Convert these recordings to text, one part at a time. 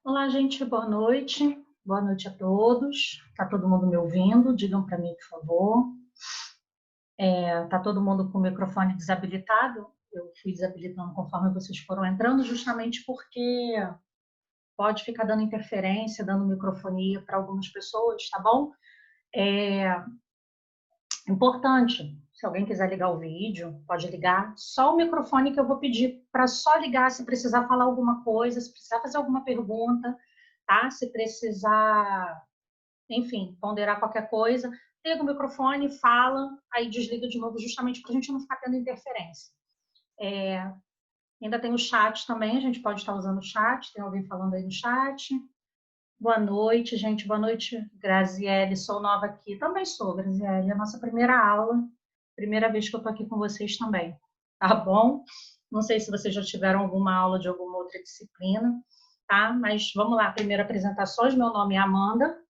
Olá, gente, boa noite. Boa noite a todos. Tá todo mundo me ouvindo? Digam para mim, por favor. Tá todo mundo com o microfone desabilitado? Eu fui desabilitando conforme vocês foram entrando, justamente porque pode ficar dando interferência, dando microfonia para algumas pessoas, tá bom? É importante, se alguém quiser ligar o vídeo, pode ligar. Só o microfone que eu vou pedir para só ligar se precisar falar alguma coisa, se precisar fazer alguma pergunta, tá? Se precisar, enfim, ponderar qualquer coisa, liga o microfone, fala, aí desliga de novo, justamente para a gente não ficar tendo interferência. Ainda tem o chat também, a gente pode estar usando o chat, tem alguém falando aí no chat. Boa noite, gente, boa noite, Graziele, sou nova aqui. Também sou, Graziele, é a nossa primeira aula, primeira vez que eu estou aqui com vocês também, tá bom? Não sei se vocês já tiveram alguma aula de alguma outra disciplina, tá? Mas vamos lá, primeiro apresentações, meu nome é Amanda,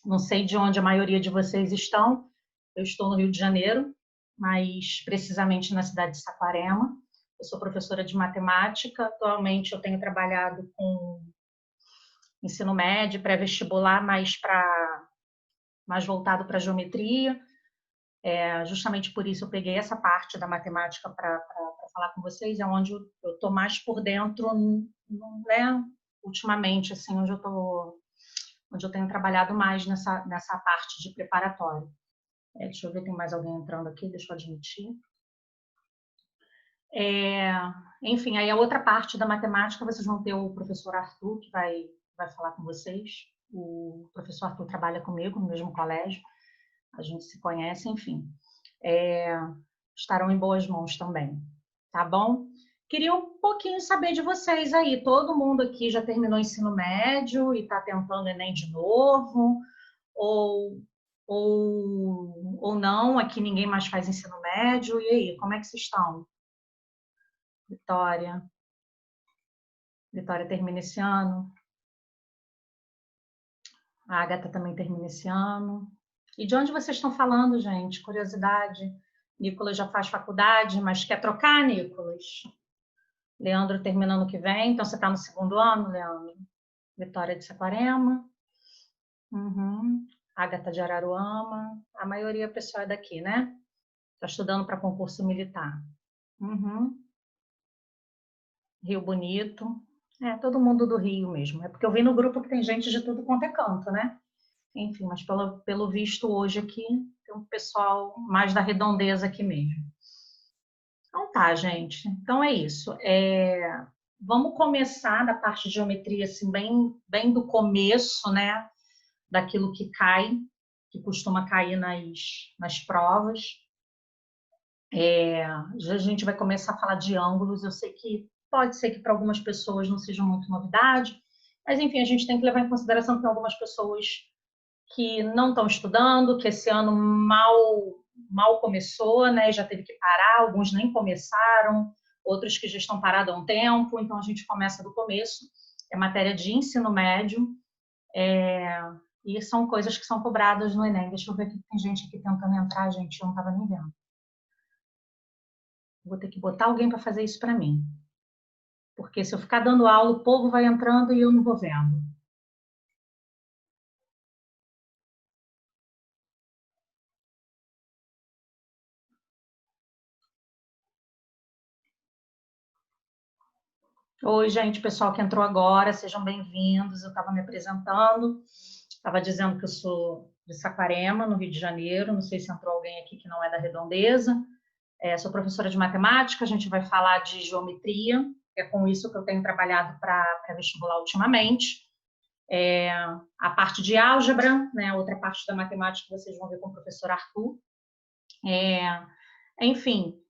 não sei de onde a maioria de vocês estão. Eu estou no Rio de Janeiro, mas precisamente na cidade de Saquarema. Eu sou professora de matemática. Atualmente eu tenho trabalhado com ensino médio, pré-vestibular, mais voltado para geometria. Justamente por isso eu peguei essa parte da matemática para falar com vocês. É onde eu estou mais por dentro, né? Ultimamente, assim, onde eu tenho trabalhado mais nessa parte de preparatório. Deixa eu ver, tem mais alguém entrando aqui, deixa eu admitir. Enfim, aí a outra parte da matemática, vocês vão ter o professor Arthur, que vai falar com vocês. O professor Arthur trabalha comigo no mesmo colégio, a gente se conhece, enfim. Estarão em boas mãos também, tá bom? Queria um pouquinho saber de vocês aí. Todo mundo aqui já terminou o ensino médio e está tentando Enem de novo? Ou, ou não, aqui ninguém mais faz ensino médio? E aí, como é que vocês estão? Vitória? Vitória termina esse ano? A Agatha também termina esse ano? E de onde vocês estão falando, gente? Curiosidade. Nicolas já faz faculdade, mas quer trocar, Nicolas? Leandro termina ano que vem, então você está no segundo ano, Leandro? Vitória de Saquarema. Uhum. Agatha de Araruama. A maioria do pessoal é daqui, né? Está estudando para concurso militar. Uhum. Rio Bonito. Todo mundo do Rio mesmo. É porque eu vi no grupo que tem gente de tudo quanto é canto, né? Enfim, mas pelo visto hoje aqui tem um pessoal mais da redondeza aqui mesmo. Então tá, gente. Então é isso. Vamos começar da parte de geometria, assim, bem do começo, né? Daquilo que cai, que costuma cair nas provas. Já a gente vai começar a falar de ângulos. Eu sei que pode ser que para algumas pessoas não seja muito novidade, mas enfim, a gente tem que levar em consideração que tem algumas pessoas que não estão estudando, que esse ano mal começou, né? Já teve que parar, alguns nem começaram, outros que já estão parados há um tempo, então a gente começa do começo. É matéria de ensino médio, e são coisas que são cobradas no Enem. Deixa eu ver que tem gente aqui tentando entrar, gente, eu não estava nem vendo. Vou ter que botar alguém para fazer isso para mim. Porque se eu ficar dando aula, o povo vai entrando e eu não vou vendo. Oi, gente, pessoal que entrou agora, sejam bem-vindos. Eu estava me apresentando, estava dizendo que eu sou de Saquarema, no Rio de Janeiro. Não sei se entrou alguém aqui que não é da Redondeza. Sou professora de matemática, a gente vai falar de geometria, é com isso que eu tenho trabalhado para vestibular ultimamente. A parte de álgebra, né, outra parte da matemática que vocês vão ver com o professor Arthur. Enfim,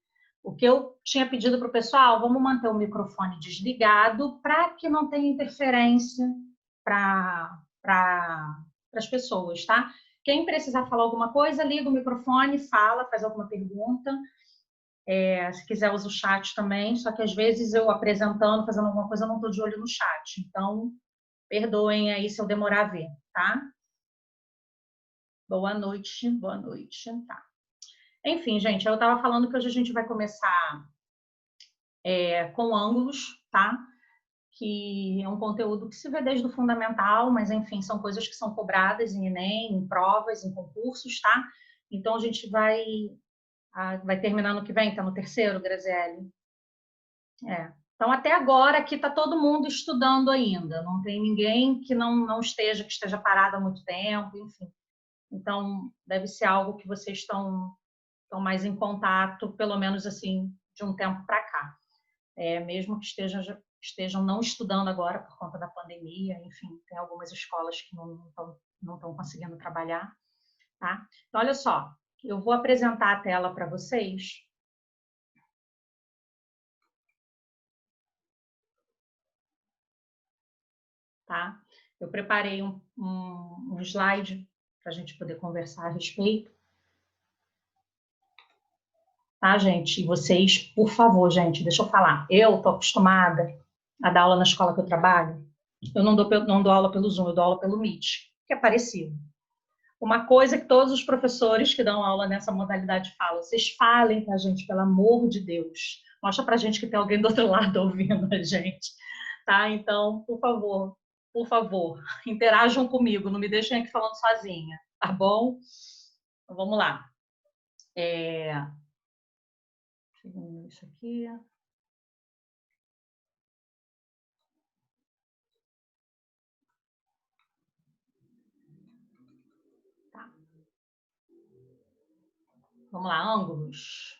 o que eu tinha pedido para o pessoal, vamos manter o microfone desligado para que não tenha interferência para as pessoas, tá? Quem precisar falar alguma coisa, liga o microfone, fala, faz alguma pergunta. Se quiser, usa o chat também, só que às vezes eu apresentando, fazendo alguma coisa, eu não estou de olho no chat. Então, perdoem aí se eu demorar a ver, tá? Boa noite, tá. Enfim, gente, eu estava falando que hoje a gente vai começar com ângulos, tá? que é um conteúdo que se vê desde o fundamental, mas, enfim, são coisas que são cobradas em Enem, em provas, em concursos, tá? Então, a gente vai terminar no que vem, tá no terceiro, Graziele? Então, até agora, aqui está todo mundo estudando ainda, não tem ninguém que não esteja parado há muito tempo, enfim. Então, deve ser algo que vocês estão mais em contato, pelo menos assim, de um tempo para cá. Mesmo que estejam não estudando agora por conta da pandemia, enfim, tem algumas escolas que não estão conseguindo trabalhar, tá? Então, olha só, eu vou apresentar a tela para vocês. Tá? Eu preparei um slide para a gente poder conversar a respeito. Tá, gente? E vocês, por favor, gente, deixa eu falar. Eu estou acostumada a dar aula na escola que eu trabalho. Eu não dou aula pelo Zoom, eu dou aula pelo Meet, que é parecido. Uma coisa que todos os professores que dão aula nessa modalidade falam, vocês falem para a gente, pelo amor de Deus. Mostra para a gente que tem alguém do outro lado ouvindo a gente. Tá? Então, por favor, interajam comigo, não me deixem aqui falando sozinha, tá bom? Então, vamos lá. Isso aqui. Tá. Vamos lá, ângulos.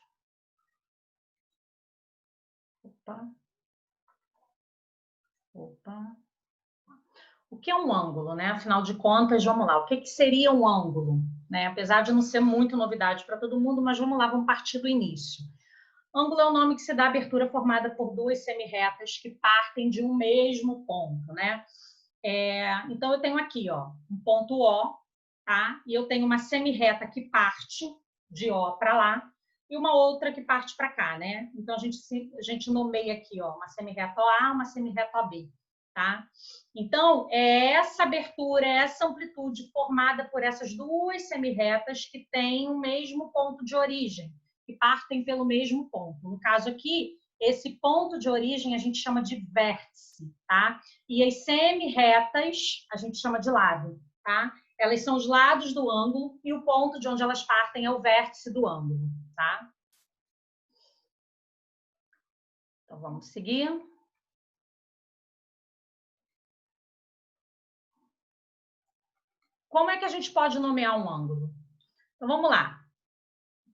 Opa. O que é um ângulo, né? Afinal de contas, vamos lá. O que seria um ângulo? Né? Apesar de não ser muito novidade para todo mundo, mas vamos lá, vamos partir do início. Ângulo é o nome que se dá à abertura formada por duas semirretas que partem de um mesmo ponto, né? Então, eu tenho aqui, ó, um ponto O, tá? E eu tenho uma semirreta que parte de O para lá e uma outra que parte para cá, né? Então, a gente nomeia aqui, ó, uma semirreta OA, uma semirreta OB, tá? Então, é essa abertura, essa amplitude formada por essas duas semirretas que têm o mesmo ponto de origem, que partem pelo mesmo ponto. No caso aqui, esse ponto de origem a gente chama de vértice, tá? E as semirretas a gente chama de lado, tá? Elas são os lados do ângulo e o ponto de onde elas partem é o vértice do ângulo, tá? Então, vamos seguir. Como é que a gente pode nomear um ângulo? Então, vamos lá.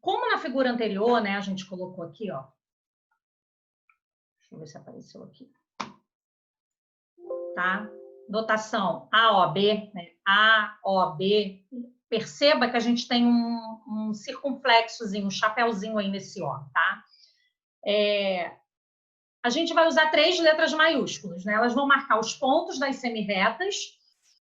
Como na figura anterior, né, a gente colocou aqui, ó. Deixa eu ver se apareceu aqui. Tá? Notação AOB, né? AOB. Perceba que a gente tem um circunflexozinho, um chapéuzinho aí nesse O, tá? A gente vai usar 3 letras maiúsculas, né? Elas vão marcar os pontos das semirretas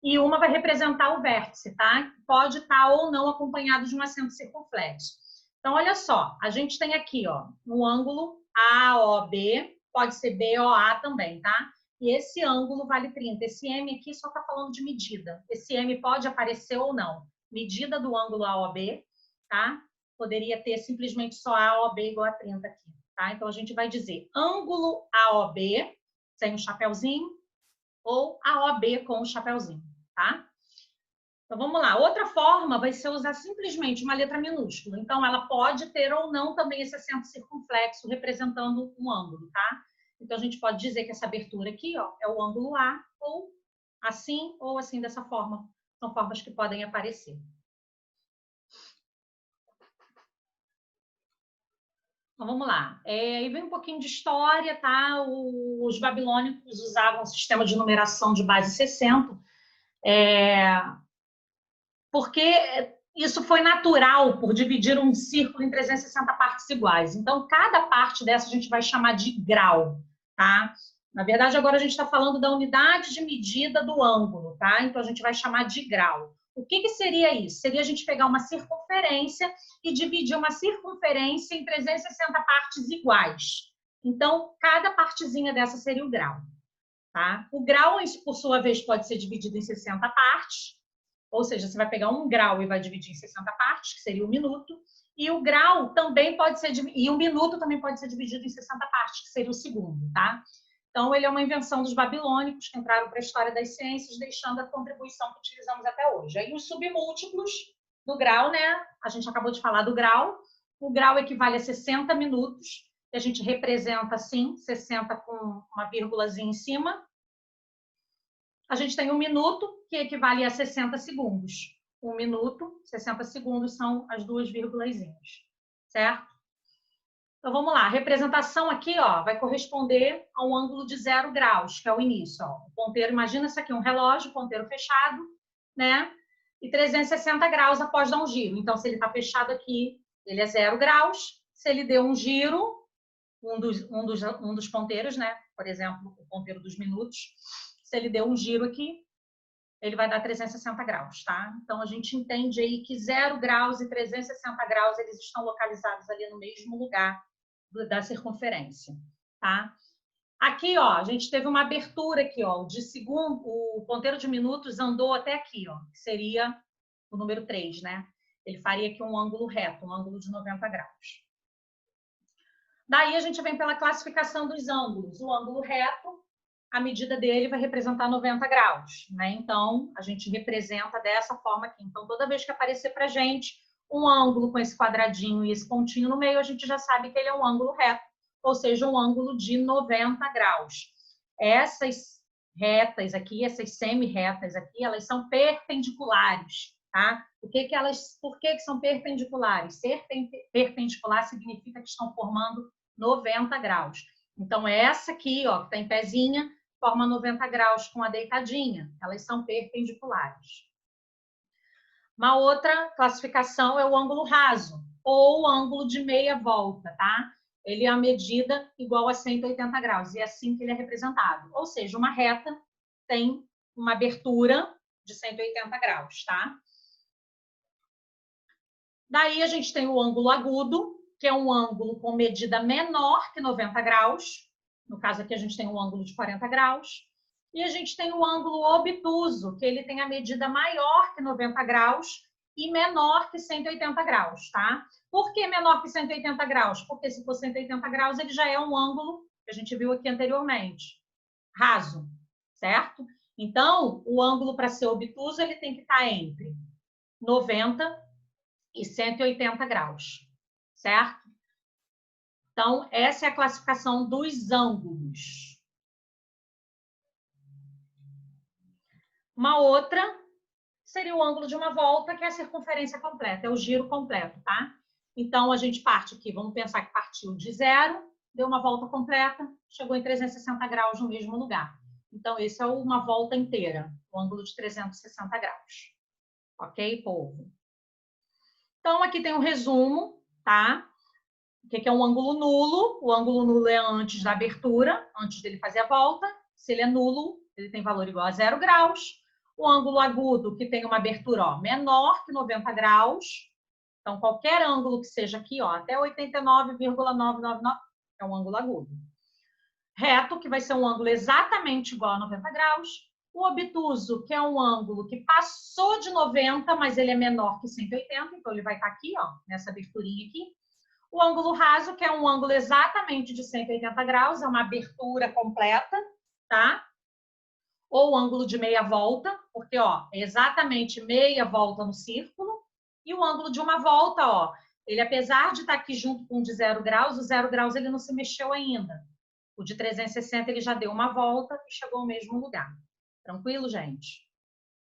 e uma vai representar o vértice, tá? Pode estar ou não acompanhado de um acento circunflexo. Então, olha só, a gente tem aqui, ó, no ângulo AOB, pode ser BOA também, tá? E esse ângulo vale 30. Esse M aqui só está falando de medida. Esse M pode aparecer ou não. Medida do ângulo AOB, tá? Poderia ter simplesmente só AOB igual a 30 aqui, tá? Então, a gente vai dizer ângulo AOB, sem o chapéuzinho, ou AOB com o chapéuzinho, tá? Então, vamos lá. Outra forma vai ser usar simplesmente uma letra minúscula. Então, ela pode ter ou não também esse acento circunflexo representando um ângulo, tá? Então, a gente pode dizer que essa abertura aqui, ó, é o ângulo A, ou assim dessa forma. São formas que podem aparecer. Então, vamos lá. E vem um pouquinho de história, tá? Os babilônicos usavam um sistema de numeração de base 60, porque isso foi natural por dividir um círculo em 360 partes iguais. Então, cada parte dessa a gente vai chamar de grau, tá? Na verdade, agora a gente está falando da unidade de medida do ângulo, tá? Então, a gente vai chamar de grau. O que seria isso? Seria a gente pegar uma circunferência e dividir uma circunferência em 360 partes iguais. Então, cada partezinha dessa seria o grau, tá? O grau, por sua vez, pode ser dividido em 60 partes, ou seja, você vai pegar um grau e vai dividir em 60 partes, que seria um minuto, e o grau também pode ser, e um minuto também pode ser dividido em 60 partes, que seria o segundo, tá? Então, ele é uma invenção dos babilônicos que entraram para a história das ciências, deixando a contribuição que utilizamos até hoje. Aí, os submúltiplos do grau, né? A gente acabou de falar do grau. O grau equivale a 60 minutos, que a gente representa assim, 60 com uma vírgulazinha em cima. A gente tem 1 minuto, que equivale a 60 segundos. 1 minuto, 60 segundos são as 2 vírgulazinhas, certo? Então, vamos lá. A representação aqui, ó, vai corresponder a um ângulo de 0 graus, que é o início. Ó. O ponteiro, imagina isso aqui, um relógio, ponteiro fechado, né? E 360 graus após dar um giro. Então, se ele está fechado aqui, ele é 0 graus. Se ele deu um giro, um dos ponteiros, né? Por exemplo, o ponteiro dos minutos. Se ele deu um giro aqui, ele vai dar 360 graus, tá? Então, a gente entende aí que 0 graus e 360 graus, eles estão localizados ali no mesmo lugar da circunferência, tá? Aqui, ó, a gente teve uma abertura aqui, ó, de segundo, o ponteiro de minutos andou até aqui, ó, que seria o número 3, né? Ele faria aqui um ângulo reto, um ângulo de 90 graus. Daí a gente vem pela classificação dos ângulos. O ângulo reto, a medida dele vai representar 90 graus, né? Então, a gente representa dessa forma aqui. Então, toda vez que aparecer pra gente um ângulo com esse quadradinho e esse pontinho no meio, a gente já sabe que ele é um ângulo reto, ou seja, um ângulo de 90 graus. Essas retas aqui, essas semi-retas aqui, elas são perpendiculares, tá? Por que são perpendiculares? Ser perpendicular significa que estão formando 90 graus. Então, essa aqui, ó, que está em pezinha, forma 90 graus com a deitadinha. Elas são perpendiculares. Uma outra classificação é o ângulo raso, ou o ângulo de meia volta, tá? Ele é a medida igual a 180 graus, e é assim que ele é representado. Ou seja, uma reta tem uma abertura de 180 graus, tá? Daí a gente tem o ângulo agudo, que é um ângulo com medida menor que 90 graus. No caso aqui a gente tem um ângulo de 40 graus. E a gente tem o ângulo obtuso, que ele tem a medida maior que 90 graus e menor que 180 graus, tá? Por que menor que 180 graus? Porque se for 180 graus, ele já é um ângulo que a gente viu aqui anteriormente, raso, certo? Então, o ângulo para ser obtuso, ele tem que estar entre 90 e 180 graus, certo? Então, essa é a classificação dos ângulos. Uma outra seria o ângulo de uma volta, que é a circunferência completa, é o giro completo, tá? Então, a gente parte aqui, vamos pensar que partiu de 0, deu uma volta completa, chegou em 360 graus no mesmo lugar. Então, esse é uma volta inteira, o ângulo de 360 graus. Ok, povo? Então, aqui tem um resumo, tá? O que é um ângulo nulo? O ângulo nulo é antes da abertura, antes dele fazer a volta. Se ele é nulo, ele tem valor igual a 0 graus. O ângulo agudo, que tem uma abertura ó, menor que 90 graus. Então, qualquer ângulo que seja aqui, ó, até 89,999 é um ângulo agudo. Reto, que vai ser um ângulo exatamente igual a 90 graus. O obtuso, que é um ângulo que passou de 90, mas ele é menor que 180, então ele vai estar aqui, ó, nessa aberturinha aqui. O ângulo raso, que é um ângulo exatamente de 180 graus, é uma abertura completa, tá? Ou o ângulo de meia volta, porque, ó, é exatamente meia volta no círculo. E o ângulo de uma volta, ó, ele apesar de estar aqui junto com o de 0 graus, o 0 graus ele não se mexeu ainda. O de 360 ele já deu uma volta e chegou ao mesmo lugar. Tranquilo, gente?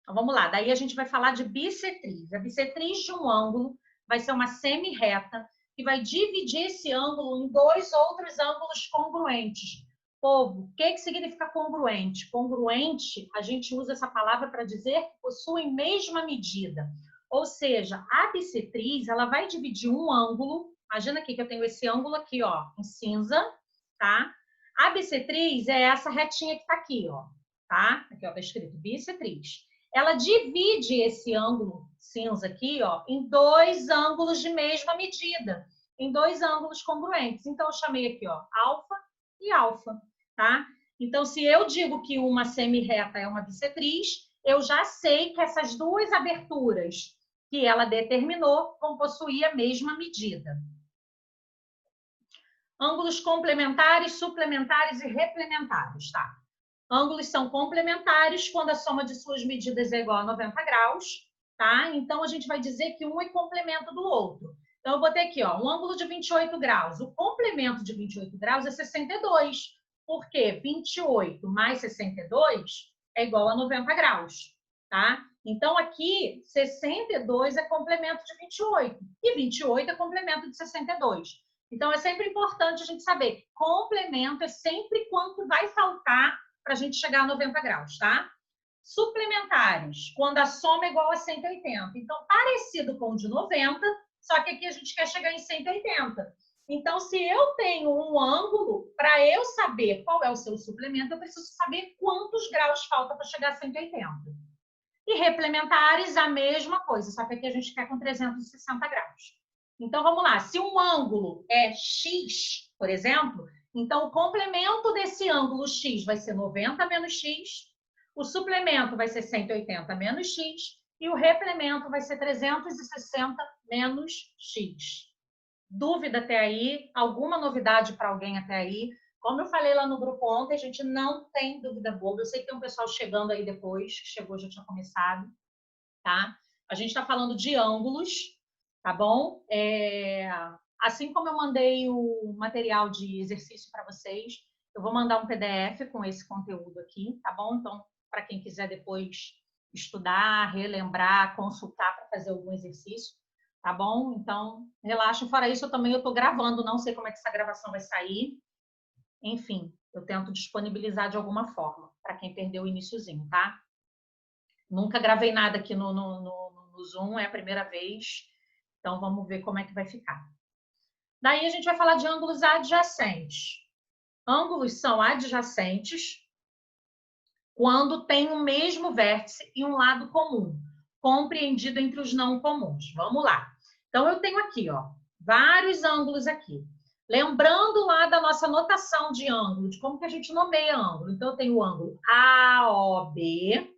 Então, vamos lá. Daí a gente vai falar de bissetriz. A bissetriz de um ângulo vai ser uma semi-reta que vai dividir esse ângulo em 2 outros ângulos congruentes. Povo, o que significa congruente? Congruente, a gente usa essa palavra para dizer que possuem mesma medida. Ou seja, a bissetriz, ela vai dividir um ângulo. Imagina aqui que eu tenho esse ângulo aqui, ó, em cinza, tá? A bissetriz é essa retinha que está aqui, ó, tá? Aqui, ó, tá escrito bissetriz. Ela divide esse ângulo cinza aqui, ó, em 2 ângulos de mesma medida, em 2 ângulos congruentes. Então, eu chamei aqui, ó, alfa e alfa, tá? Então, se eu digo que uma semi-reta é uma bissetriz, eu já sei que essas 2 aberturas que ela determinou vão possuir a mesma medida. Ângulos complementares, suplementares e replementares, tá? Ângulos são complementares quando a soma de suas medidas é igual a 90 graus, tá? Então, a gente vai dizer que um é complemento do outro. Então, eu botei aqui, ó, um ângulo de 28 graus. O complemento de 28 graus é 62. Por quê? 28 mais 62 é igual a 90 graus, tá? Então, aqui, 62 é complemento de 28 e 28 é complemento de 62. Então, é sempre importante a gente saber que complemento é sempre quanto vai faltar para a gente chegar a 90 graus, tá? Suplementares, quando a soma é igual a 180. Então, parecido com o de 90, só que aqui a gente quer chegar em 180. Então, se eu tenho um ângulo, para eu saber qual é o seu suplemento, eu preciso saber quantos graus falta para chegar a 180. E replementares, a mesma coisa, só que aqui a gente quer com 360 graus. Então, vamos lá. Se um ângulo é x, por exemplo, então o complemento desse ângulo x vai ser 90 menos x, o suplemento vai ser 180 menos x e o replemento vai ser 360 menos x. Dúvida até aí? Alguma novidade para alguém até aí? Como eu falei lá no grupo ontem, a gente não tem dúvida boba. Eu sei que tem um pessoal chegando aí depois, que chegou, já tinha começado, tá? A gente está falando de ângulos, tá bom? Assim como eu mandei o material de exercício para vocês, eu vou mandar um PDF com esse conteúdo aqui, tá bom? Então, para quem quiser depois estudar, relembrar, consultar para fazer algum exercício, tá bom? Então, relaxa. Fora isso, eu estou gravando, não sei como é que essa gravação vai sair. Enfim, eu tento disponibilizar de alguma forma, para quem perdeu o iniciozinho, tá? Nunca gravei nada aqui no Zoom, é a primeira vez. Então, vamos ver como é que vai ficar. Daí, a gente vai falar de ângulos adjacentes. Ângulos são adjacentes quando tem o mesmo vértice e um lado comum, compreendido entre os não comuns. Vamos lá. Então, eu tenho aqui, ó, vários ângulos aqui. Lembrando lá da nossa notação de ângulo, de como que a gente nomeia ângulo. Então, eu tenho o ângulo AOB,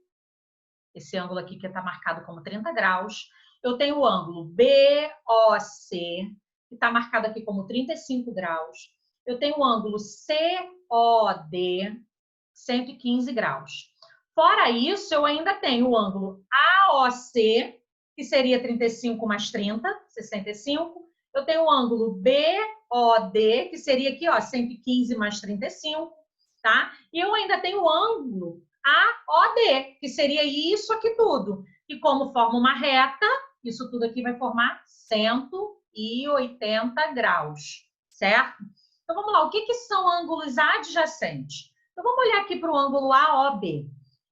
esse ângulo aqui que está marcado como 30 graus. Eu tenho o ângulo BOC, que está marcado aqui como 35 graus. Eu tenho o ângulo COD, 115 graus. Fora isso, eu ainda tenho o ângulo AOC, que seria 35 mais 30, 65. Eu tenho o ângulo BOD, que seria aqui, ó, 115 mais 35, tá? E eu ainda tenho o ângulo AOD, que seria isso aqui tudo. E como forma uma reta, isso tudo aqui vai formar 180 graus, certo? Então, vamos lá. O que são ângulos adjacentes? Então, vamos olhar aqui para o ângulo AOB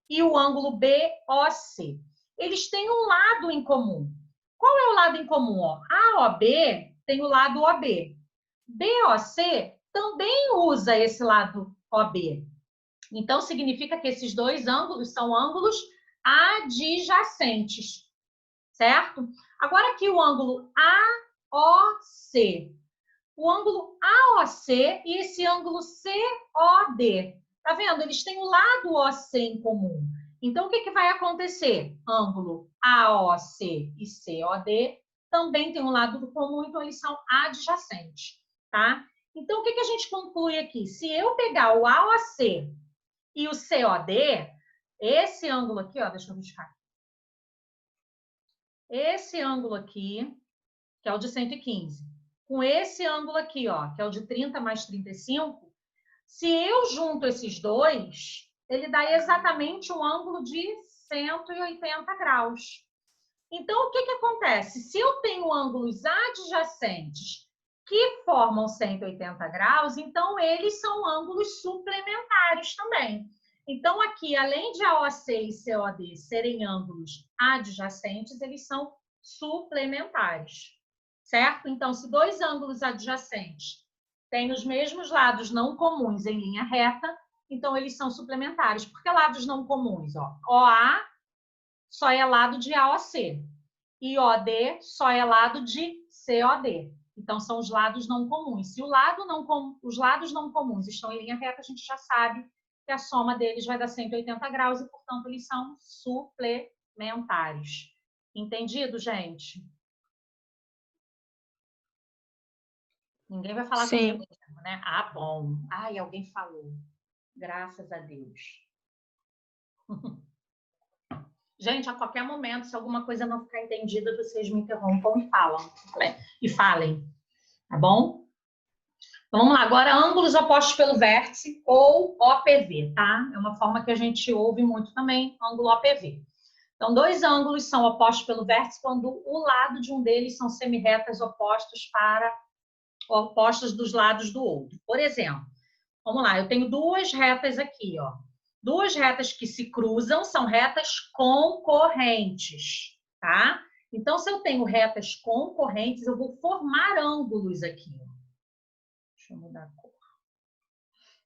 e o ângulo BOC. Eles têm um lado em comum. Qual é o lado em comum? Ó? AOB tem o lado OB. BOC também usa esse lado OB. Então, significa que esses dois ângulos são ângulos adjacentes, certo? Agora aqui o ângulo AOC. O ângulo AOC e esse ângulo COD. Tá vendo? Eles têm o lado OC em comum. Então, o que vai acontecer? Ângulo AOC e COD também tem um lado comum, então eles são adjacentes, tá? Então, o que a gente conclui aqui? Se eu pegar o AOC e o COD, esse ângulo aqui, ó, deixa eu buscar. Esse ângulo aqui, que é o de 115, com esse ângulo aqui, ó, que é o de 30 mais 35, se eu junto esses dois, ele dá exatamente um ângulo de 180 graus. Então, o que acontece? Se eu tenho ângulos adjacentes que formam 180 graus, então eles são ângulos suplementares também. Então, aqui, além de AOC e COD serem ângulos adjacentes, eles são suplementares, certo? Então, se dois ângulos adjacentes têm os mesmos lados não comuns em linha reta, então eles são suplementares. Por que lados não comuns? Ó, OA só é lado de AOC e OD só é lado de COD. Então, são os lados não comuns. Se os lados não comuns estão em linha reta, a gente já sabe que a soma deles vai dar 180 graus e, portanto, eles são suplementares. Entendido, gente? Ninguém vai falar Sim. comigo mesmo, né? Ah, bom. Ai, alguém falou. Graças a Deus. Gente, a qualquer momento, se alguma coisa não ficar entendida, vocês me interrompam e falam. E falem, tá bom? Então, vamos lá. Agora, ângulos opostos pelo vértice ou OPV, tá? É uma forma que a gente ouve muito também, ângulo OPV. Então, dois ângulos são opostos pelo vértice quando o lado de um deles são semirretas opostas dos lados do outro. Por exemplo, vamos lá, eu tenho duas retas aqui, ó. Duas retas que se cruzam são retas concorrentes, tá? Então, se eu tenho retas concorrentes, eu vou formar ângulos aqui. Deixa eu mudar a cor.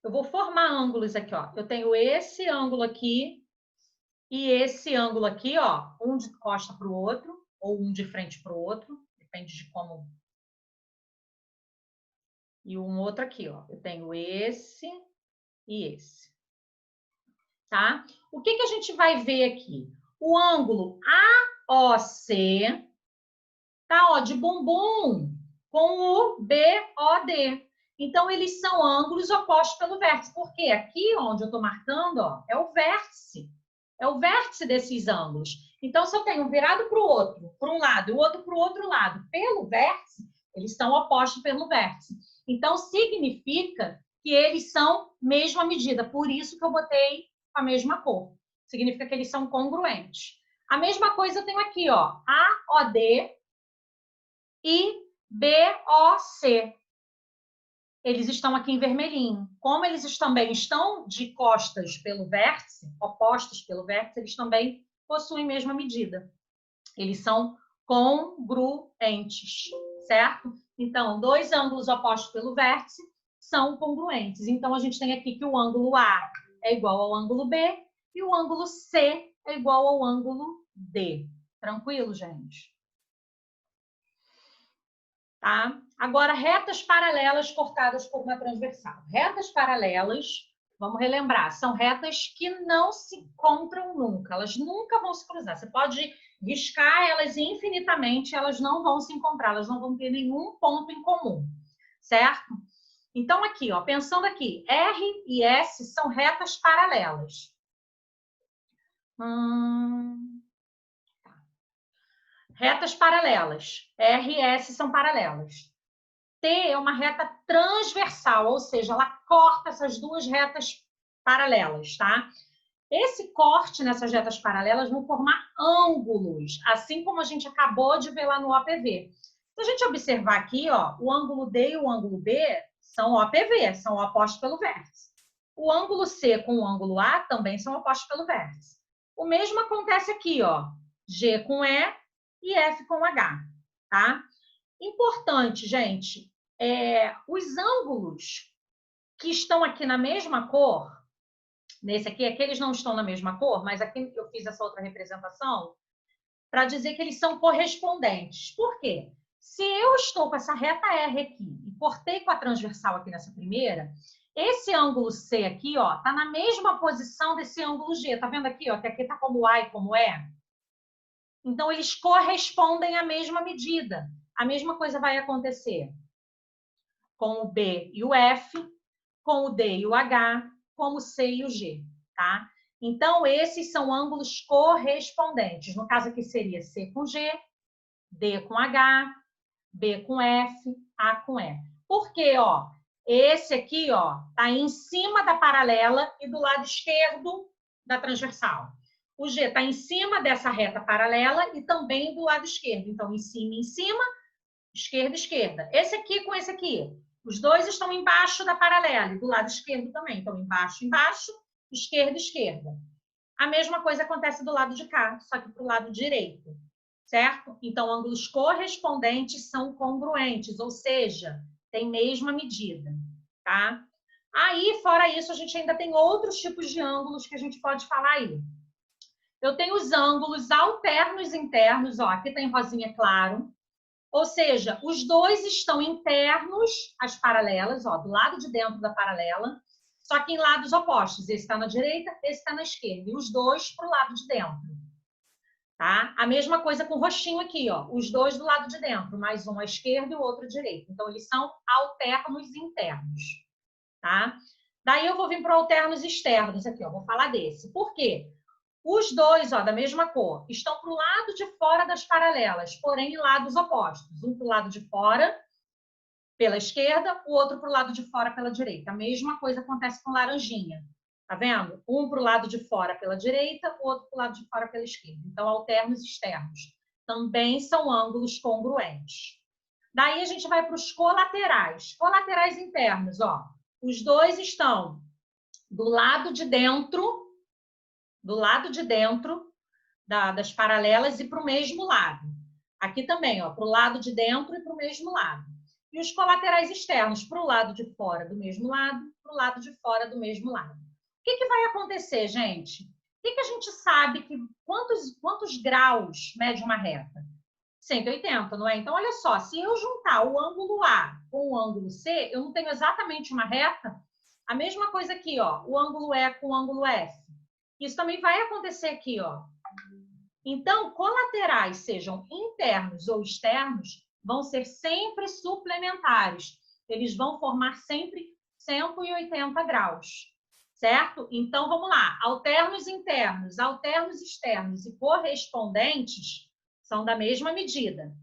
Eu vou formar ângulos aqui, ó. Eu tenho esse ângulo aqui e esse ângulo aqui, ó. Um de costa para o outro, ou um de frente para o outro, depende de como. E um outro aqui, ó. Eu tenho esse e esse. Tá? O que a gente vai ver aqui? O ângulo AOC tá, ó, de bumbum com o BOD. Então, eles são ângulos opostos pelo vértice. Porque aqui, onde eu estou marcando, ó, é o vértice. É o vértice desses ângulos. Então, se eu tenho um virado para o outro, para um lado, e o outro para o outro lado, pelo vértice, eles são opostos pelo vértice. Então, significa que eles são mesma medida. Por isso que eu botei a mesma cor. Significa que eles são congruentes. A mesma coisa eu tenho aqui, ó, AOD e BOC. Eles estão aqui em vermelhinho. Como eles também estão de costas pelo vértice, opostos pelo vértice, eles também possuem a mesma medida. Eles são congruentes, certo? Então, dois ângulos opostos pelo vértice são congruentes. Então, a gente tem aqui que o ângulo A é igual ao ângulo B e o ângulo C é igual ao ângulo D. Tranquilo, gente? Tá? Agora, retas paralelas cortadas por uma transversal. Retas paralelas, vamos relembrar, são retas que não se encontram nunca. Elas nunca vão se cruzar. Você pode riscar elas infinitamente, elas não vão se encontrar, elas não vão ter nenhum ponto em comum, certo? Então, aqui, ó, pensando aqui, R e S são retas paralelas. Retas paralelas. R e S são paralelas. T é uma reta transversal, ou seja, ela corta essas duas retas paralelas, tá? Esse corte nessas retas paralelas vão formar ângulos, assim como a gente acabou de ver lá no OPV. Se a gente observar aqui, ó, o ângulo D e o ângulo B são OPV, são opostos pelo vértice. O ângulo C com o ângulo A também são opostos pelo vértice. O mesmo acontece aqui, ó, G com E e F com H, tá? Importante, gente, os ângulos que estão aqui na mesma cor, nesse aqui, eles não estão na mesma cor, mas aqui eu fiz essa outra representação, para dizer que eles são correspondentes. Por quê? Se eu estou com essa reta R aqui e cortei com a transversal aqui nessa primeira, esse ângulo C aqui, ó, tá na mesma posição desse ângulo G. Tá vendo aqui, ó, que aqui tá como A e como E? Então, eles correspondem à mesma medida. A mesma coisa vai acontecer com o B e o F, com o D e o H, com o C e o G, tá? Então, esses são ângulos correspondentes. No caso aqui seria C com G, D com H, B com F, A com E. Por quê, ó? Esse aqui, ó, tá em cima da paralela e do lado esquerdo da transversal. O G tá em cima dessa reta paralela e também do lado esquerdo. Então, em cima, esquerda, esquerda. Esse aqui com esse aqui. Os dois estão embaixo da paralela e do lado esquerdo também. Então, embaixo, embaixo, esquerda, esquerda. A mesma coisa acontece do lado de cá, só que para o lado direito, certo? Então, ângulos correspondentes são congruentes, ou seja, tem mesma medida, tá? Aí, fora isso, a gente ainda tem outros tipos de ângulos que a gente pode falar aí. Eu tenho os ângulos alternos internos, ó, aqui tem rosinha claro. Ou seja, os dois estão internos às paralelas, ó, do lado de dentro da paralela, só que em lados opostos. Esse está na direita, esse está na esquerda. E os dois para o lado de dentro. Tá? A mesma coisa com o roxinho aqui, ó, os dois do lado de dentro, mais um à esquerda e o outro à direita. Então, eles são alternos internos, tá? Daí eu vou vir para alternos externos aqui, ó, vou falar desse. Por quê? Os dois, ó, da mesma cor, estão para o lado de fora das paralelas, porém em lados opostos. Um para o lado de fora, pela esquerda, o outro para o lado de fora, pela direita. A mesma coisa acontece com laranjinha. Tá vendo? Um para o lado de fora pela direita, o outro para o lado de fora pela esquerda. Então, alternos externos também são ângulos congruentes. Daí a gente vai para os colaterais. Colaterais internos, ó. Os dois estão do lado de dentro, das paralelas e para o mesmo lado. Aqui também, ó, para o lado de dentro e para o mesmo lado. E os colaterais externos para o lado de fora do mesmo lado, para o lado de fora do mesmo lado. O que vai acontecer, gente? O que a gente sabe que quantos graus mede uma reta? 180, não é? Então, olha só, se eu juntar o ângulo A com o ângulo C, eu não tenho exatamente uma reta? A mesma coisa aqui, ó, o ângulo E com o ângulo F. Isso também vai acontecer aqui, ó. Então, colaterais, sejam internos ou externos, vão ser sempre suplementares. Eles vão formar sempre 180 graus, certo? Então, vamos lá. Alternos internos, alternos externos e correspondentes são da mesma medida,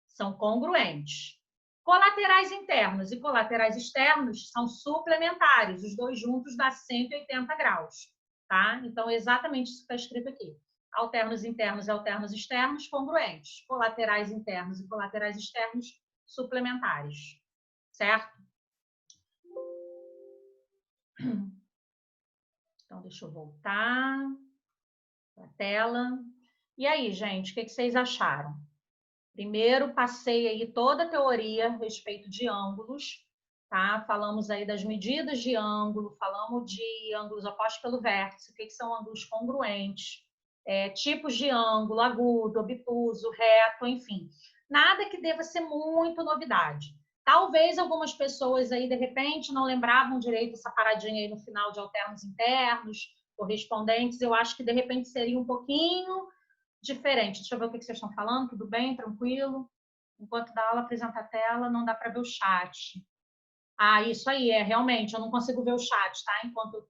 são congruentes. Colaterais internos e colaterais externos são suplementares, os dois juntos dá 180 graus, tá? Então, é exatamente isso que está escrito aqui. Alternos internos e alternos externos congruentes. Colaterais internos e colaterais externos suplementares, certo? Então, deixa eu voltar para a tela. E aí, gente, o que vocês acharam? Primeiro, passei aí toda a teoria a respeito de ângulos, tá? Falamos aí das medidas de ângulo, falamos de ângulos opostos pelo vértice, o que são ângulos congruentes, tipos de ângulo, agudo, obtuso, reto, enfim. Nada que deva ser muito novidade. Talvez algumas pessoas aí, de repente, não lembravam direito essa paradinha aí no final de alternos internos, correspondentes. Eu acho que, de repente, seria um pouquinho diferente. Deixa eu ver o que vocês estão falando. Tudo bem? Tranquilo? Enquanto dá aula, apresenta a tela, não dá para ver o chat. Ah, isso aí, realmente, eu não consigo ver o chat, tá? Enquanto eu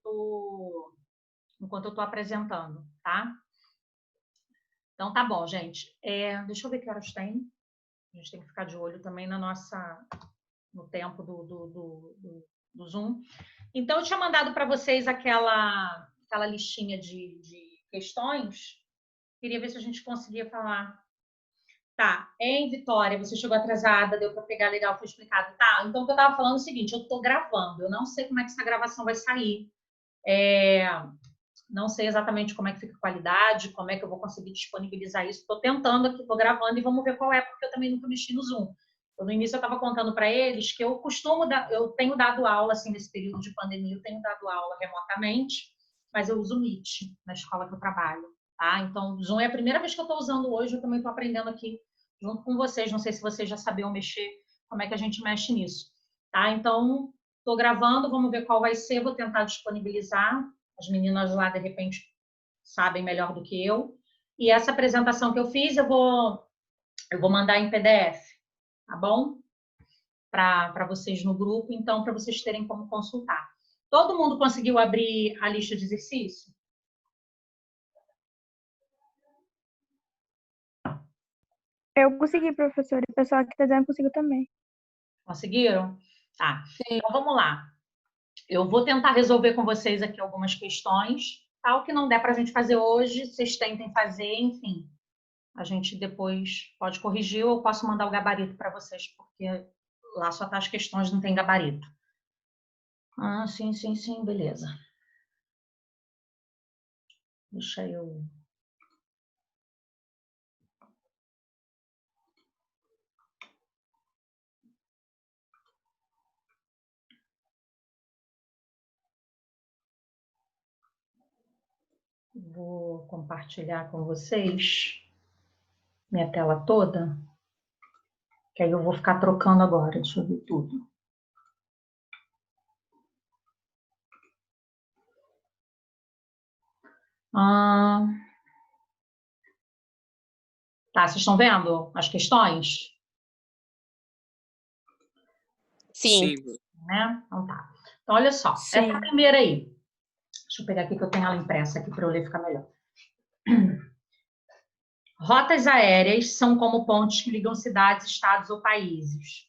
tô apresentando, tá? Então, tá bom, gente. Deixa eu ver que horas tem. A gente tem que ficar de olho também no tempo do Zoom. Então, eu tinha mandado para vocês aquela listinha de questões. Queria ver se a gente conseguia falar. Tá, em Vitória, você chegou atrasada, deu para pegar legal, foi explicado. Tá, então o que eu estava falando é o seguinte, eu estou gravando, eu não sei como é que essa gravação vai sair. Não sei exatamente como é que fica a qualidade, como é que eu vou conseguir disponibilizar isso. Estou tentando aqui, estou gravando e vamos ver qual é, porque eu também nunca mexi no Zoom. No início eu estava contando para eles que eu tenho dado aula, assim, nesse período de pandemia, eu tenho dado aula remotamente, mas eu uso o Meet na escola que eu trabalho, tá? Então, o Zoom é a primeira vez que eu estou usando hoje, eu também estou aprendendo aqui junto com vocês. Não sei se vocês já sabiam mexer, como é que a gente mexe nisso, tá? Então, estou gravando, vamos ver qual vai ser, vou tentar disponibilizar. As meninas lá, de repente, sabem melhor do que eu. E essa apresentação que eu fiz, eu vou mandar em PDF, tá bom? Para vocês no grupo, então, para vocês terem como consultar. Todo mundo conseguiu abrir a lista de exercício? Eu consegui, professor. E o pessoal que está dizendo conseguiu também. Conseguiram? Tá. Sim. Então, vamos lá. Eu vou tentar resolver com vocês aqui algumas questões. Tá? O que não der para a gente fazer hoje, vocês tentem fazer, enfim. A gente depois pode corrigir ou eu posso mandar o gabarito para vocês, porque lá só tá as questões, não tem gabarito. Ah, sim, beleza. Deixa eu... Vou compartilhar com vocês minha tela toda, que aí eu vou ficar trocando agora, deixa eu ver tudo. Tá, vocês estão vendo as questões? Sim. Né? Então tá. Então, olha só. Sim. Essa primeira aí. Deixa eu pegar aqui que eu tenho ela impressa aqui para eu ler ficar melhor. Rotas aéreas são como pontes que ligam cidades, estados ou países.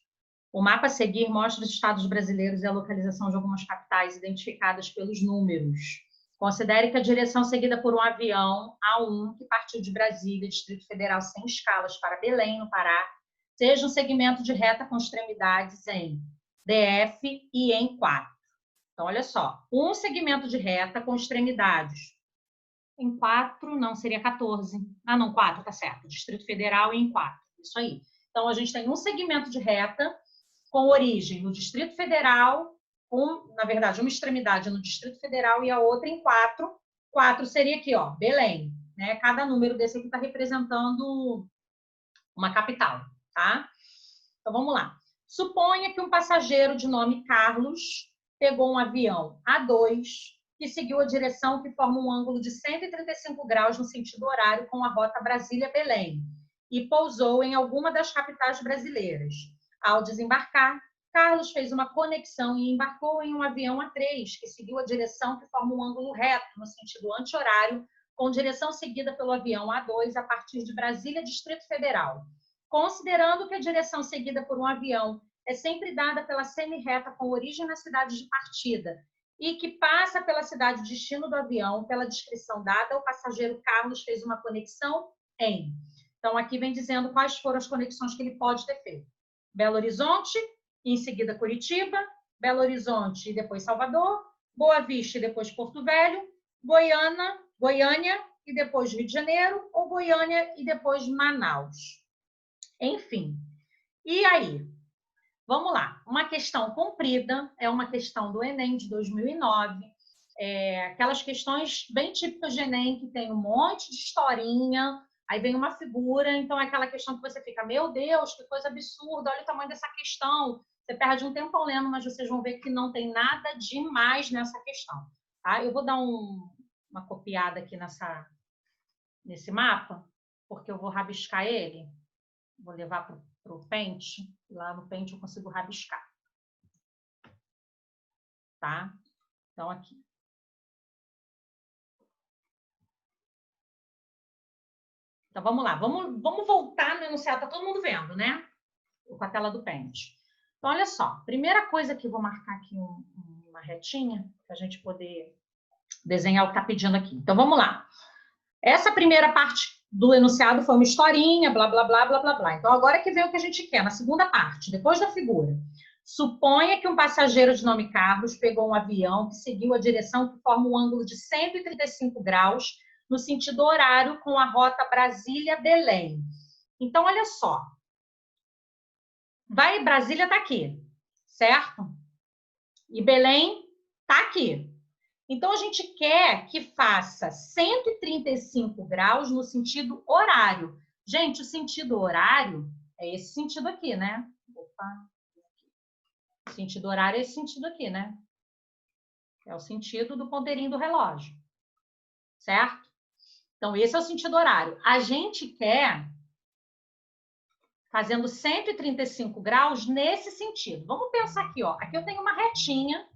O mapa a seguir mostra os estados brasileiros e a localização de algumas capitais identificadas pelos números. Considere que a direção seguida por um avião A1 que partiu de Brasília, Distrito Federal, sem escalas, para Belém, no Pará, seja um segmento de reta com extremidades em DF e em 4. Então, olha só. Um segmento de reta com extremidades em 4, não, seria 14. Ah, não, 4, tá certo. Distrito Federal em 4. Isso aí. Então, a gente tem um segmento de reta com origem no Distrito Federal, na verdade, uma extremidade no Distrito Federal e a outra em 4. 4 seria aqui, ó, Belém. Né? Cada número desse aqui está representando uma capital, tá? Então, vamos lá. Suponha que um passageiro de nome Carlos pegou um avião A2 que seguiu a direção que forma um ângulo de 135 graus no sentido horário com a rota Brasília-Belém e pousou em alguma das capitais brasileiras. Ao desembarcar, Carlos fez uma conexão e embarcou em um avião A3 que seguiu a direção que forma um ângulo reto no sentido anti-horário com direção seguida pelo avião A2 a partir de Brasília, Distrito Federal. Considerando que a direção seguida por um avião é sempre dada pela semi-reta com origem na cidade de partida e que passa pela cidade de destino do avião, pela descrição dada, o passageiro Carlos fez uma conexão em. Então, aqui vem dizendo quais foram as conexões que ele pode ter feito. Belo Horizonte, em seguida Curitiba, Belo Horizonte e depois Salvador, Boa Vista e depois Porto Velho, Goiânia e depois Rio de Janeiro, ou Goiânia e depois Manaus. Enfim, e aí? Vamos lá. Uma questão comprida, é uma questão do Enem de 2009, aquelas questões bem típicas de Enem, que tem um monte de historinha, aí vem uma figura, então é aquela questão que você fica, meu Deus, que coisa absurda, olha o tamanho dessa questão. Você perde um tempo lendo, mas vocês vão ver que não tem nada demais nessa questão. Tá? Eu vou dar uma copiada aqui nesse mapa, porque eu vou rabiscar ele. Vou levar para o pente. Lá no pente eu consigo rabiscar. Tá? Então, aqui. Então, vamos lá. Vamos voltar no enunciado. Tá todo mundo vendo, né? Com a tela do pente. Então, olha só. Primeira coisa que eu vou marcar aqui uma retinha, para a gente poder desenhar o que está pedindo aqui. Então, vamos lá. Essa primeira parte do enunciado foi uma historinha, blá, blá, blá, blá, blá, blá. Então, agora que vem o que a gente quer, na segunda parte, depois da figura. Suponha que um passageiro de nome Carlos pegou um avião que seguiu a direção que forma um ângulo de 135 graus no sentido horário com a rota Brasília-Belém. Então, olha só. Brasília está aqui, certo? E Belém está aqui. Então, a gente quer que faça 135 graus no sentido horário. Gente, o sentido horário é esse sentido aqui, né? Opa. O sentido horário é esse sentido aqui, né? É o sentido do ponteirinho do relógio. Certo? Então, esse é o sentido horário. A gente quer fazendo 135 graus nesse sentido. Vamos pensar aqui, ó. Aqui eu tenho uma retinha.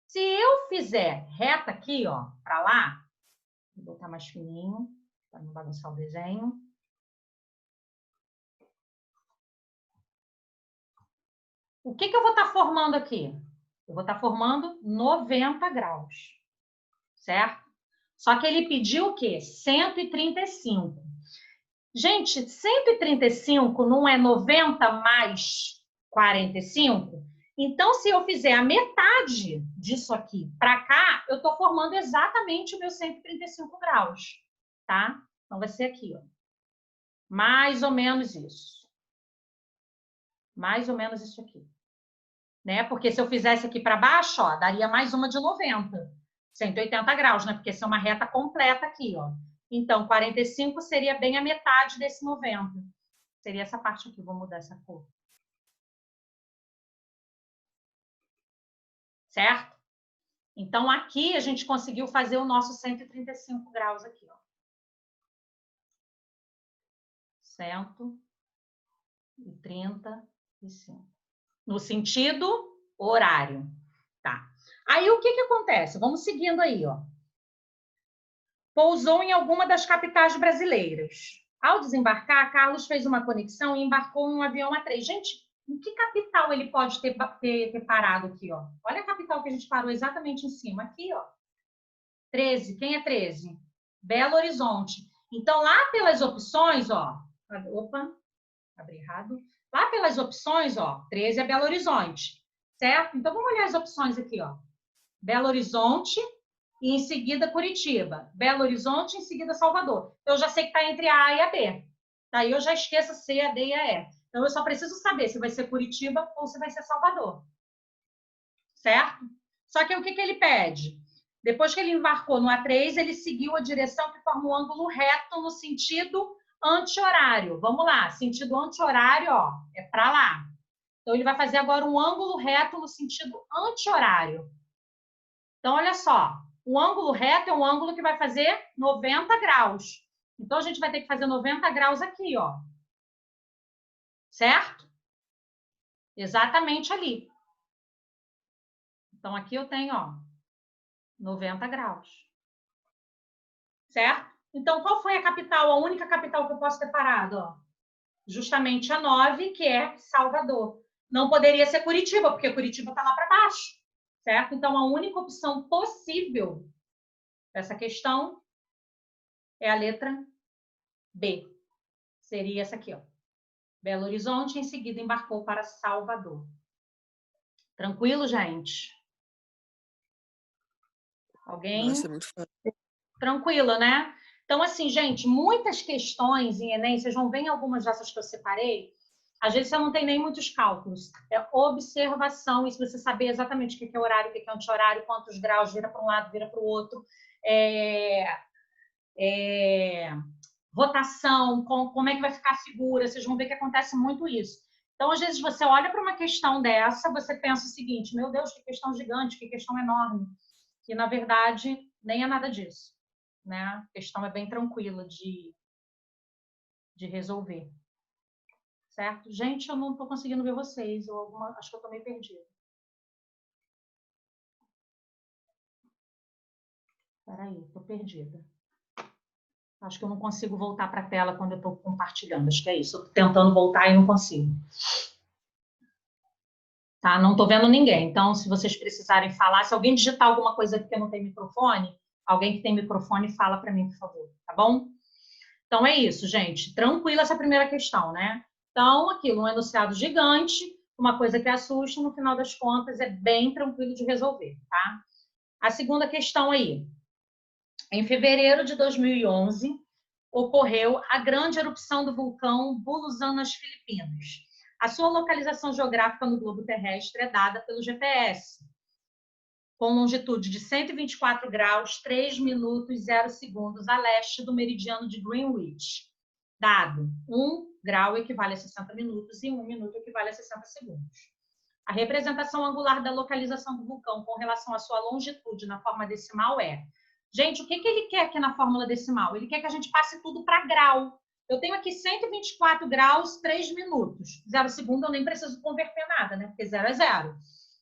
Se eu fizer reta aqui, ó, para lá, vou botar mais fininho, para não bagunçar o desenho. O que eu vou estar formando aqui? Eu vou estar formando 90 graus, certo? Só que ele pediu o quê? 135. Gente, 135 não é 90 mais 45? Então, se eu fizer a metade disso aqui para cá, eu estou formando exatamente o meu 135 graus, tá? Então, vai ser aqui, ó. Mais ou menos isso. Mais ou menos isso aqui. Né? Porque se eu fizesse aqui para baixo, ó, daria mais uma de 90. 180 graus, né? Porque essa é uma reta completa aqui, ó. Então, 45 seria bem a metade desse 90. Seria essa parte aqui. Vou mudar essa cor. Certo? Então, aqui a gente conseguiu fazer o nosso 135 graus aqui, ó. 135. No sentido horário. Tá. Aí, o que acontece? Vamos seguindo aí, ó. Pousou em alguma das capitais brasileiras. Ao desembarcar, Carlos fez uma conexão e embarcou em um avião A3. Gente, em que capital ele pode ter parado aqui, ó? Olha a capital que a gente parou exatamente em cima. Aqui, ó. 13. Quem é 13? Belo Horizonte. Então, lá pelas opções, ó. Opa, abri errado. Lá pelas opções, ó. 13 é Belo Horizonte. Certo? Então, vamos olhar as opções aqui, ó. Belo Horizonte e em seguida Curitiba. Belo Horizonte e em seguida Salvador. Eu já sei que está entre a A e a B. Daí eu já esqueço a C, a D e a E. Então eu só preciso saber se vai ser Curitiba ou se vai ser Salvador. Certo? Só que o que ele pede? Depois que ele embarcou no A3, ele seguiu a direção que forma um ângulo reto no sentido anti-horário. Vamos lá, sentido anti-horário, ó, é para lá. Então ele vai fazer agora um ângulo reto no sentido anti-horário. Então, olha só, o ângulo reto é um ângulo que vai fazer 90 graus. Então, a gente vai ter que fazer 90 graus aqui, ó. Certo? Exatamente ali. Então, aqui eu tenho, ó, 90 graus. Certo? Então, qual foi a capital, a única capital que eu posso ter parado, ó? Justamente a 9, que é Salvador. Não poderia ser Curitiba, porque Curitiba está lá para baixo. Certo? Então, a única opção possível dessa questão é a letra B. Seria essa aqui, ó. Belo Horizonte, em seguida embarcou para Salvador. Tranquilo, gente? Alguém? Nossa, é muito fácil. Tranquilo, né? Então, assim, gente, muitas questões em Enem, vocês vão ver em algumas dessas que eu separei, às vezes você não tem nem muitos cálculos. É observação, isso você saber exatamente o que é horário, o que é anti-horário, quantos graus, vira para um lado, vira para o outro. Rotação, como é que vai ficar a figura, vocês vão ver que acontece muito isso. Então, às vezes, você olha para uma questão dessa, você pensa o seguinte, meu Deus, que questão gigante, que questão enorme. E, na verdade, nem é nada disso. Né? A questão é bem tranquila de resolver. Certo? Gente, eu não estou conseguindo ver vocês. Acho que eu estou meio perdida. Espera aí, estou perdida. Acho que eu não consigo voltar para a tela quando eu estou compartilhando. Acho que é isso. Estou tentando voltar e não consigo. Tá? Não estou vendo ninguém. Então, se vocês precisarem falar, se alguém digitar alguma coisa porque não tem microfone, alguém que tem microfone fala para mim, por favor. Tá bom? Então, é isso, gente. Tranquila essa primeira questão, né? Então, aquilo, um enunciado gigante, uma coisa que assusta, no final das contas, é bem tranquilo de resolver, tá? A segunda questão aí. Em fevereiro de 2011, ocorreu a grande erupção do vulcão Bulusan nas Filipinas. A sua localização geográfica no globo terrestre é dada pelo GPS, com longitude de 124 graus, 3 minutos e 0 segundos a leste do meridiano de Greenwich. Dado 1 grau equivale a 60 minutos e 1 minuto equivale a 60 segundos. A representação angular da localização do vulcão com relação à sua longitude na forma decimal é... Gente, o que ele quer aqui na fórmula decimal? Ele quer que a gente passe tudo para grau. Eu tenho aqui 124 graus, 3 minutos. 0 segundo eu nem preciso converter nada, né? Porque 0 é 0.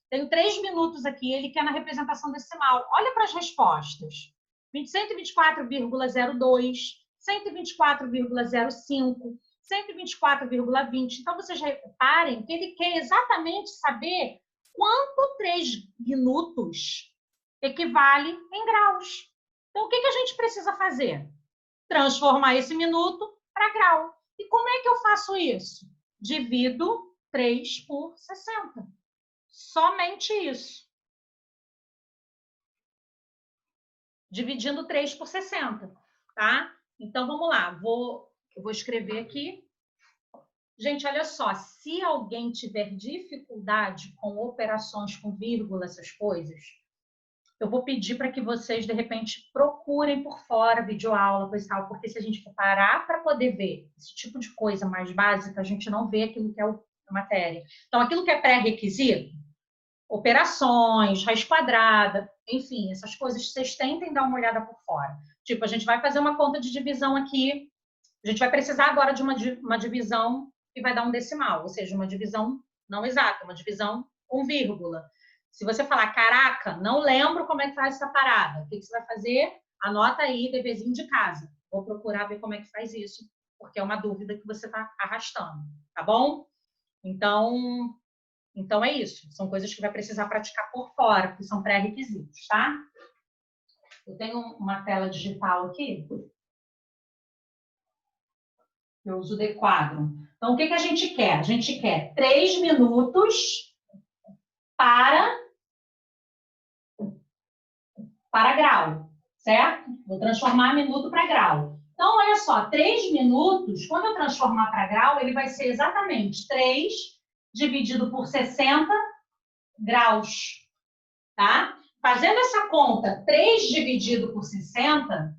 Tenho 3 minutos aqui, ele quer na representação decimal. Olha para as respostas. 124,02, 124,05, 124,20. Então, vocês reparem que ele quer exatamente saber quanto 3 minutos equivale em graus. Então, o que a gente precisa fazer? Transformar esse minuto para grau. E como é que eu faço isso? Divido 3 por 60. Somente isso. Dividindo 3 por 60, tá? Então, vamos lá. Eu vou escrever aqui. Gente, olha só. Se alguém tiver dificuldade com operações com vírgula, essas coisas, eu vou pedir para que vocês, de repente, procurem por fora videoaula, coisa e tal, porque se a gente for parar para poder ver esse tipo de coisa mais básica, a gente não vê aquilo que é a matéria. Então, aquilo que é pré-requisito, operações, raiz quadrada, enfim, essas coisas, vocês tentem dar uma olhada por fora. Tipo, a gente vai fazer uma conta de divisão aqui A gente vai precisar agora de uma divisão que vai dar um decimal, ou seja, uma divisão não exata, uma divisão com vírgula. Se você falar, caraca, não lembro como é que faz essa parada, o que você vai fazer? Anota aí, deverzinho de casa. Vou procurar ver como é que faz isso, porque é uma dúvida que você está arrastando, tá bom? Então é isso. São coisas que vai precisar praticar por fora, que são pré-requisitos, tá? Eu tenho uma tela digital aqui. Eu uso o D-quadro. Então, o que a gente quer? A gente quer 3 minutos para grau, certo? Vou transformar minuto para grau. Então, olha só, 3 minutos, quando eu transformar para grau, ele vai ser exatamente 3 dividido por 60 graus, tá? Fazendo essa conta, 3 dividido por 60,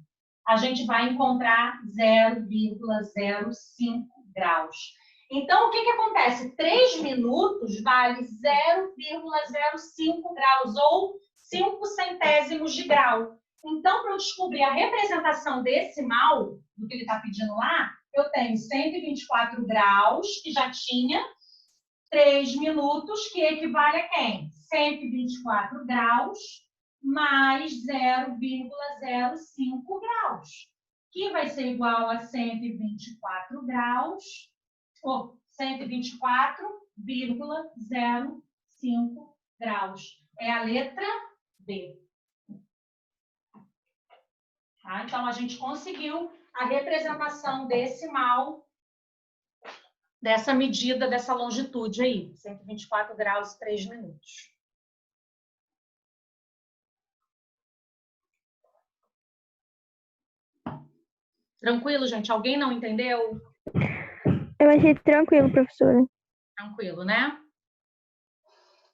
a gente vai encontrar 0,05 graus. Então, o que acontece? 3 minutos vale 0,05 graus, ou 5 centésimos de grau. Então, para eu descobrir a representação decimal do que ele está pedindo lá, eu tenho 124 graus, que já tinha 3 minutos, que equivale a quem? 124 graus mais 0,05 graus, que vai ser igual a 124 graus, ou 124,05 graus. É a letra B. Tá? Então, a gente conseguiu a representação decimal dessa medida, dessa longitude aí, 124 graus e 3 minutos. Tranquilo, gente? Alguém não entendeu? Eu achei tranquilo, professora. Tranquilo, né?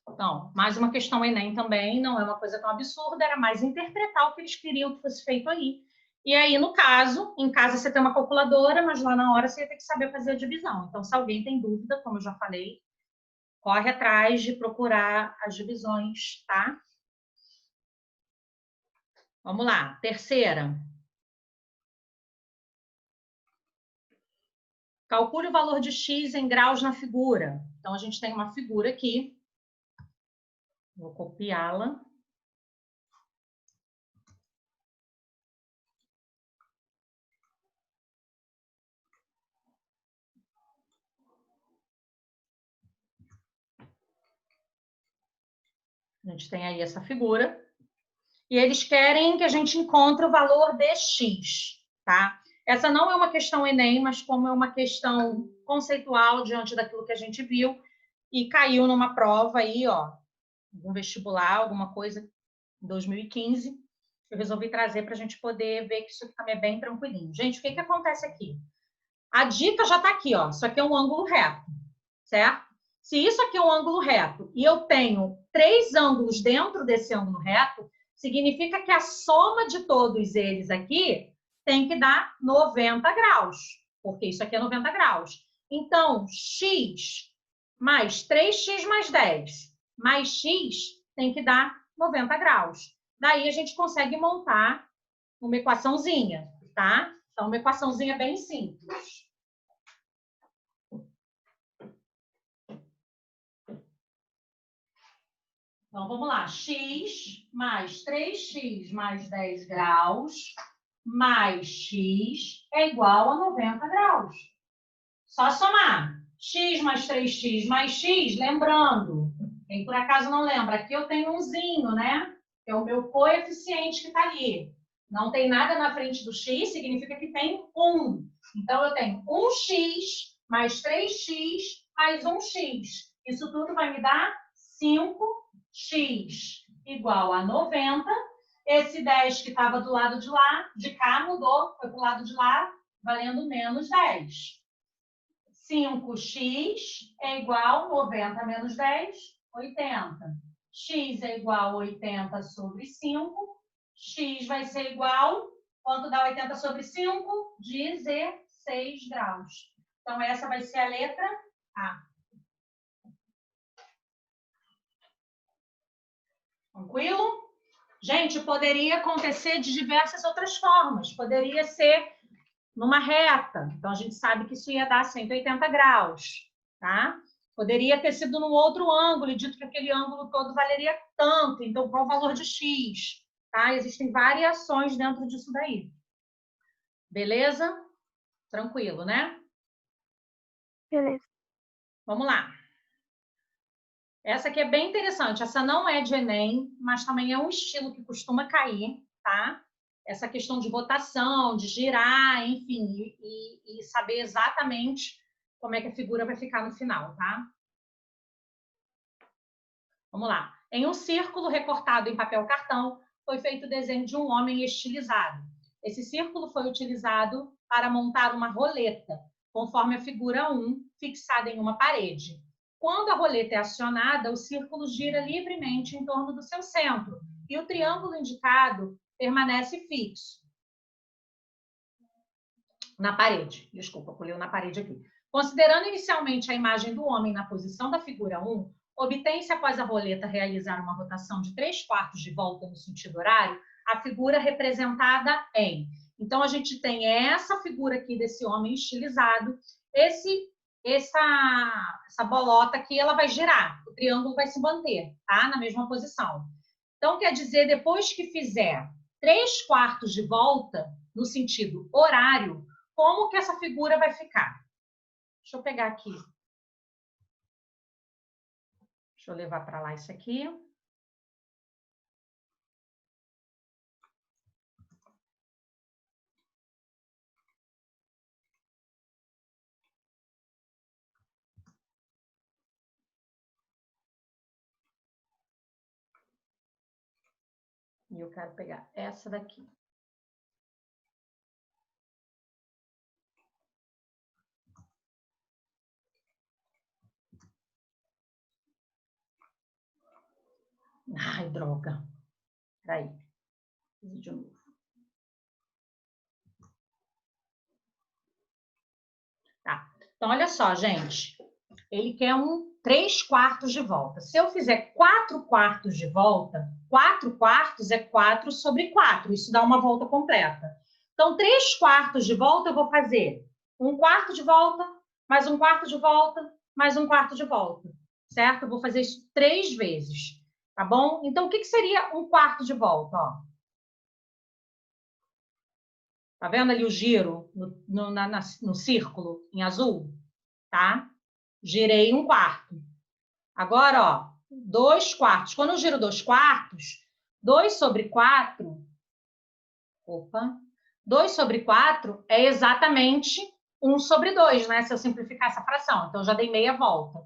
Então, mais uma questão Enem também, não é uma coisa tão absurda, era mais interpretar o que eles queriam que fosse feito aí. E aí, no caso, em casa você tem uma calculadora, mas lá na hora você ia ter que saber fazer a divisão. Então, se alguém tem dúvida, como eu já falei, corre atrás de procurar as divisões, tá? Vamos lá, terceira. Calcule o valor de x em graus na figura. Então, a gente tem uma figura aqui. Vou copiá-la. A gente tem aí essa figura. E eles querem que a gente encontre o valor de x, tá? Essa não é uma questão Enem, mas como é uma questão conceitual diante daquilo que a gente viu e caiu numa prova aí, ó, um vestibular, alguma coisa, em 2015, eu resolvi trazer para a gente poder ver que isso também é bem tranquilinho. Gente, o que acontece aqui? A dica já está aqui, ó. Isso aqui é um ângulo reto, certo? Se isso aqui é um ângulo reto e eu tenho 3 ângulos dentro desse ângulo reto, significa que a soma de todos eles aqui tem que dar 90 graus, porque isso aqui é 90 graus. Então, x mais 3x mais 10 mais x tem que dar 90 graus. Daí a gente consegue montar uma equaçãozinha, tá? Então, uma equaçãozinha bem simples. Então, vamos lá. X mais 3x mais 10 graus mais x é igual a 90 graus. Só somar. X mais 3x mais x, lembrando, quem por acaso não lembra, aqui eu tenho umzinho, né? Que é o meu coeficiente que está ali. Não tem nada na frente do x, significa que tem 1. Então, eu tenho 1x mais 3x mais 1x. Isso tudo vai me dar 5x igual a 90. Esse 10 que estava do lado de lá, de cá, mudou, foi para o lado de lá, valendo menos 10. 5x é igual a 90 menos 10, 80. X é igual a 80 sobre 5. X vai ser igual, quanto dá 80 sobre 5? 16 graus. Então, essa vai ser a letra A. Tranquilo? Gente, poderia acontecer de diversas outras formas. Poderia ser numa reta. Então, a gente sabe que isso ia dar 180 graus, tá? Poderia ter sido num outro ângulo, e dito que aquele ângulo todo valeria tanto. Então, qual o valor de X? Tá? Existem variações dentro disso daí. Beleza? Tranquilo, né? Beleza. Vamos lá. Essa aqui é bem interessante. Essa não é de Enem, mas também é um estilo que costuma cair, tá? Essa questão de rotação, de girar, enfim, e saber exatamente como é que a figura vai ficar no final, tá? Vamos lá. Em um círculo recortado em papel cartão, foi feito o desenho de um homem estilizado. Esse círculo foi utilizado para montar uma roleta, conforme a figura 1, fixada em uma parede. Quando a roleta é acionada, o círculo gira livremente em torno do seu centro e o triângulo indicado permanece fixo na parede. Desculpa, pulei na parede aqui. Considerando inicialmente a imagem do homem na posição da figura 1, obtém-se após a roleta realizar uma rotação de 3/4 de volta no sentido horário, a figura representada em. Então, a gente tem essa figura aqui desse homem estilizado, essa bolota aqui, ela vai girar, o triângulo vai se manter, tá? Na mesma posição. Então, quer dizer, depois que fizer 3/4 de volta no sentido horário, como que essa figura vai ficar? Deixa eu pegar aqui. Deixa eu levar para lá isso aqui. E eu quero pegar essa daqui. Ai, droga. Peraí. Fiz de novo. Tá. Então, olha só, gente. Ele quer 3/4 de volta. Se eu fizer 4/4 de volta, 4/4 é 4/4. Isso dá uma volta completa. Então, 3/4 de volta, eu vou fazer 1/4 de volta, mais 1/4 de volta, mais 1/4 de volta. Certo? Eu vou fazer isso 3 vezes. Tá bom? Então, o que seria 1/4 de volta? Ó. Tá vendo ali o giro no círculo em azul? Tá? Girei 1/4. Agora, ó, 2/4. Quando eu giro 2/4, 2/4, opa, 2/4 é exatamente 1/2, né? Se eu simplificar essa fração. Então, eu já dei meia volta.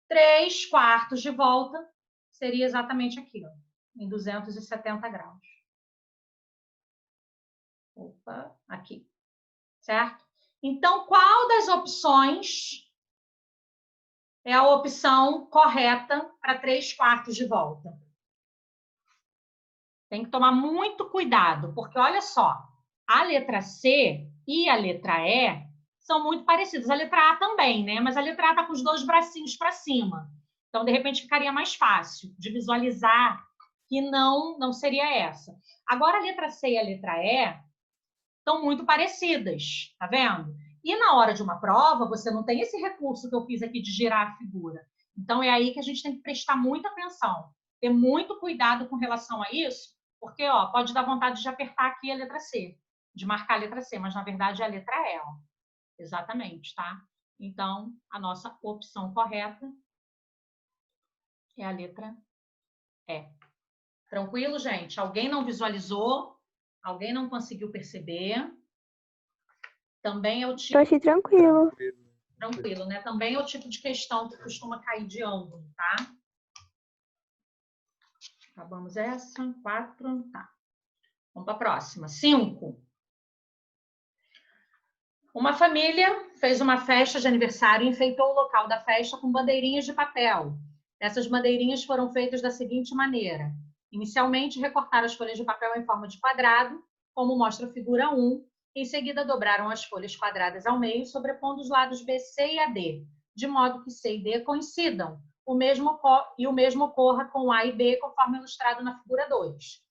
3/4 de volta seria exatamente aqui, ó, em 270 graus. Opa, aqui. Certo? Então, qual das opções é a opção correta para 3/4 de volta? Tem que tomar muito cuidado, porque olha só, a letra C e a letra E são muito parecidas. A letra A também, né? Mas a letra A está com os 2 bracinhos para cima. Então, de repente, ficaria mais fácil de visualizar que não seria essa. Agora, a letra C e a letra E estão muito parecidas, tá vendo? E na hora de uma prova, você não tem esse recurso que eu fiz aqui de girar a figura. Então, é aí que a gente tem que prestar muita atenção, ter muito cuidado com relação a isso, porque ó, pode dar vontade de apertar aqui a letra C, de marcar a letra C, mas na verdade é a letra E, ó. Exatamente, tá? Então, a nossa opção correta é a letra E. Tranquilo, gente? Alguém não visualizou? Alguém não conseguiu perceber? Também é o tipo... Eu achei tranquilo. Tranquilo, né? Também é o tipo de questão que costuma cair de ângulo, tá? Acabamos essa. 4, tá. Vamos para a próxima. 5. Uma família fez uma festa de aniversário e enfeitou o local da festa com bandeirinhas de papel. Essas bandeirinhas foram feitas da seguinte maneira. Inicialmente, recortaram as folhas de papel em forma de quadrado, como mostra a figura 1. Em seguida, dobraram as folhas quadradas ao meio, sobrepondo os lados B, C e A, D, de modo que C e D coincidam, e o mesmo ocorra com A e B, conforme ilustrado na figura 2.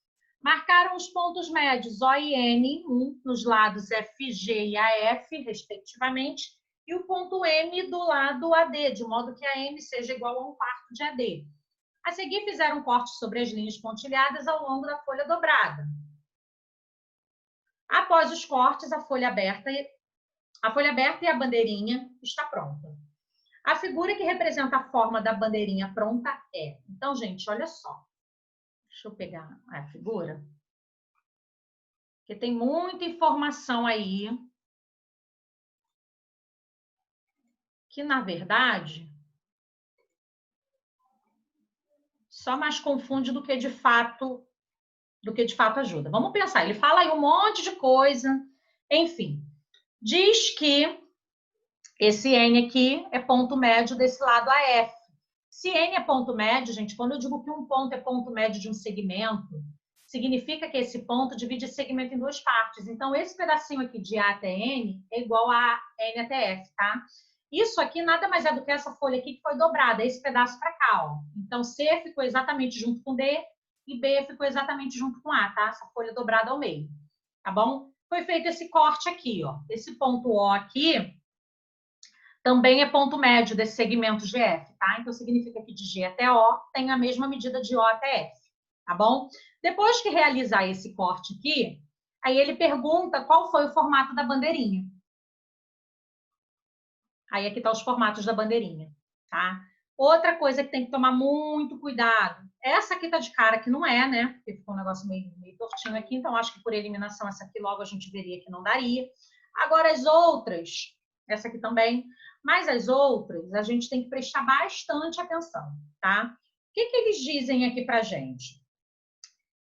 Marcaram os pontos médios O e N, nos lados FG e AF, respectivamente, e o ponto M do lado AD, de modo que a M seja igual a 1/4 de AD. A seguir, fizeram cortes sobre as linhas pontilhadas ao longo da folha dobrada. Após os cortes, a folha aberta e a bandeirinha está pronta. A figura que representa a forma da bandeirinha pronta é... Então, gente, olha só. Deixa eu pegar a figura. Porque tem muita informação aí que, na verdade, só mais confunde do que de fato ajuda. Vamos pensar, ele fala aí um monte de coisa, enfim. Diz que esse N aqui é ponto médio desse lado AF. Se N é ponto médio, gente, quando eu digo que um ponto é ponto médio de um segmento, significa que esse ponto divide esse segmento em duas partes. Então, esse pedacinho aqui de A até N é igual a N até F, tá? Isso aqui nada mais é do que essa folha aqui que foi dobrada, esse pedaço para cá, ó. Então, C ficou exatamente junto com D e B ficou exatamente junto com A, tá? Essa folha dobrada ao meio, tá bom? Foi feito esse corte aqui, ó. Esse ponto O aqui também é ponto médio desse segmento GF, tá? Então, significa que de G até O tem a mesma medida de O até F, tá bom? Depois que realizar esse corte aqui, aí ele pergunta qual foi o formato da bandeirinha. Aí aqui tá os formatos da bandeirinha, tá? Outra coisa que tem que tomar muito cuidado. Essa aqui tá de cara que não é, né? Porque ficou um negócio meio tortinho aqui, então acho que por eliminação essa aqui logo a gente veria que não daria. Agora as outras, essa aqui também, mas as outras a gente tem que prestar bastante atenção, tá? O que eles dizem aqui pra gente?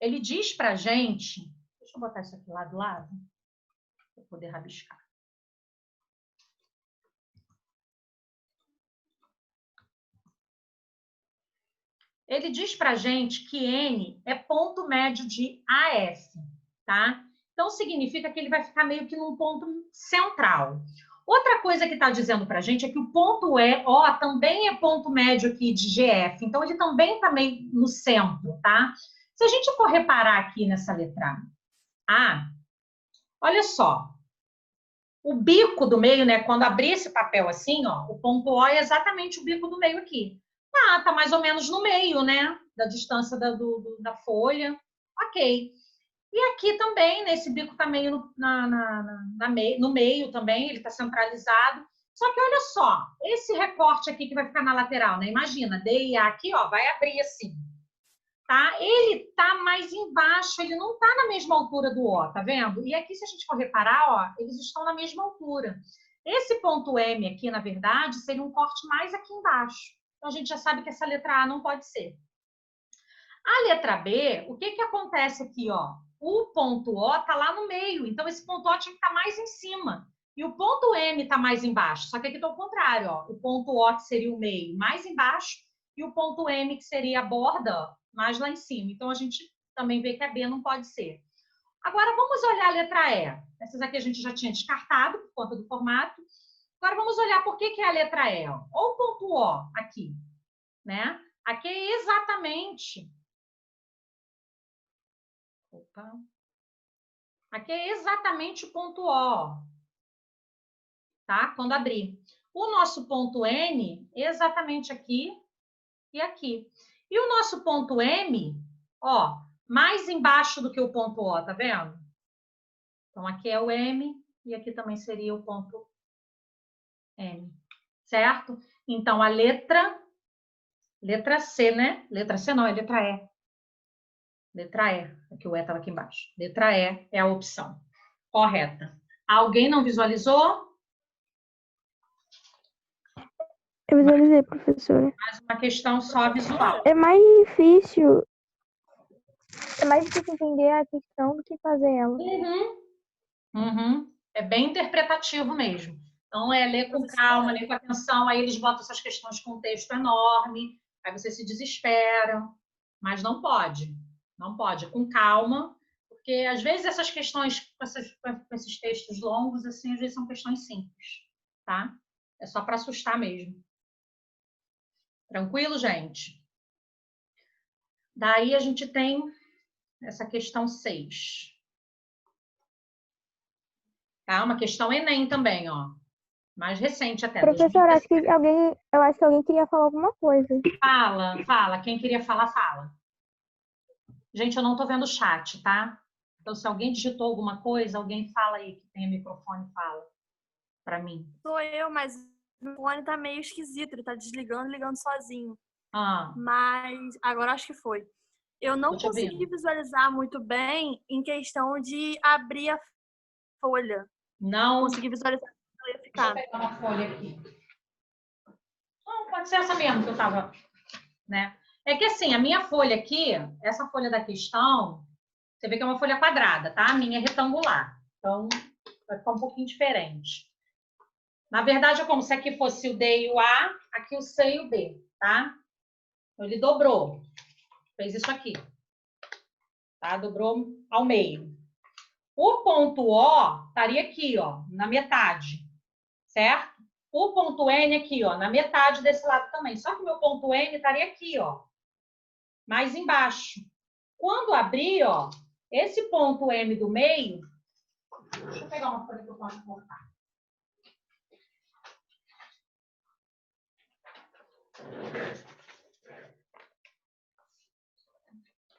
Ele diz pra gente... Deixa eu botar isso aqui lá do lado, para poder rabiscar. Ele diz pra gente que N é ponto médio de AF, tá? Então, significa que ele vai ficar meio que num ponto central. Outra coisa que está dizendo para a gente é que o ponto O também é ponto médio aqui de GF, então ele também está meio no centro, tá? Se a gente for reparar aqui nessa letra A, olha só, o bico do meio, né? Quando abrir esse papel assim, ó, o ponto O é exatamente o bico do meio aqui. Ah, tá mais ou menos no meio, né? Da distância da folha. Ok. E aqui também, nesse bico tá meio no meio também, ele está centralizado. Só que olha só, esse recorte aqui que vai ficar na lateral, né? Imagina, D e A aqui, ó, vai abrir assim, tá? Ele tá mais embaixo, ele não tá na mesma altura do O, tá vendo? E aqui, se a gente for reparar, ó, eles estão na mesma altura. Esse ponto M aqui, na verdade, seria um corte mais aqui embaixo. Então, a gente já sabe que essa letra A não pode ser. A letra B, o que acontece aqui, ó? O ponto O está lá no meio, então esse ponto O tinha que estar mais em cima. E o ponto M está mais embaixo, só que aqui está ao contrário, ó. O ponto O, que seria o meio, mais embaixo, e o ponto M, que seria a borda, ó, mais lá em cima. Então, a gente também vê que a B não pode ser. Agora, vamos olhar a letra E. Essas aqui a gente já tinha descartado, por conta do formato. Agora, vamos olhar por que é a letra E. Ó. Olha o ponto O aqui, né? Aqui é exatamente... Opa. Aqui é exatamente o ponto O, tá? Quando abrir. O nosso ponto N, exatamente aqui e aqui. E o nosso ponto M, ó, mais embaixo do que o ponto O, tá vendo? Então, aqui é o M e aqui também seria o ponto M, certo? Então, a letra C, né? Letra C não, é letra E. Letra E, aqui o E estava aqui embaixo. Letra E é a opção correta. Alguém não visualizou? Eu visualizei, professora. Mais uma questão só visual. É mais difícil entender a questão do que fazer ela. É bem interpretativo mesmo. Então, é ler com calma, ler com atenção, aí eles botam essas questões com um texto enorme, aí você se desespera, mas não pode, com calma, porque às vezes essas questões com esses textos longos, assim, às vezes são questões simples, tá? É só para assustar mesmo. Tranquilo, gente? Daí a gente tem essa questão 6. Tá? Uma questão Enem também, ó. Mais recente até. Professora, 2017. eu acho que alguém queria falar alguma coisa. Fala. Quem queria falar, fala. Gente, eu não tô vendo o chat, tá? Então, se alguém digitou alguma coisa, alguém fala aí que tem microfone, fala para mim. Sou eu, mas o microfone tá meio esquisito, ele tá desligando e ligando sozinho. Ah, Mas agora acho que foi. Eu não tô te consegui ouvindo. visualizar muito bem em questão de abrir a folha. Não. Consegui visualizar como ia Deixa eu ficar. pegar uma folha aqui. Não, pode ser essa mesmo que eu tava, né? É que assim, a minha folha aqui, essa folha da questão, você vê que é uma folha quadrada, tá? A minha é retangular. Então, vai ficar um pouquinho diferente. Na verdade, é como se aqui fosse o D e o A, aqui o C e o B, tá? Então, ele dobrou. Fez isso aqui. Tá? Dobrou ao meio. O ponto O estaria aqui, ó, na metade. Certo? O ponto N aqui, ó, na metade desse lado também. Só que o meu ponto N estaria aqui, ó, mais embaixo. Quando abrir, ó, esse ponto M do meio... Deixa eu pegar uma folha que eu posso cortar.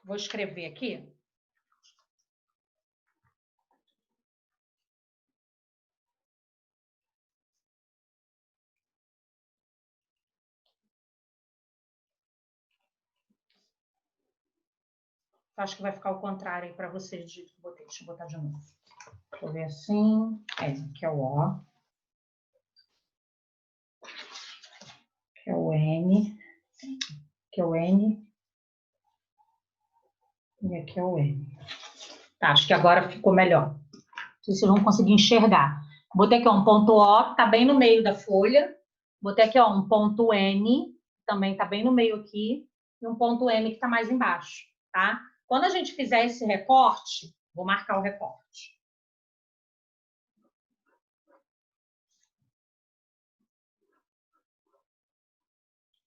Vou escrever aqui. Acho que vai ficar o contrário aí para vocês. Deixa eu botar de novo. Deixa eu ver assim. Aqui é o O. Aqui é o N. Aqui é o N. E aqui é o N. Tá, acho que agora ficou melhor. Não sei se vocês vão conseguir enxergar. Botei aqui ó, um ponto O, tá bem no meio da folha. Botei aqui ó, um ponto N, também tá bem no meio aqui. E um ponto M que tá mais embaixo, tá? Quando a gente fizer esse recorte, vou marcar o recorte.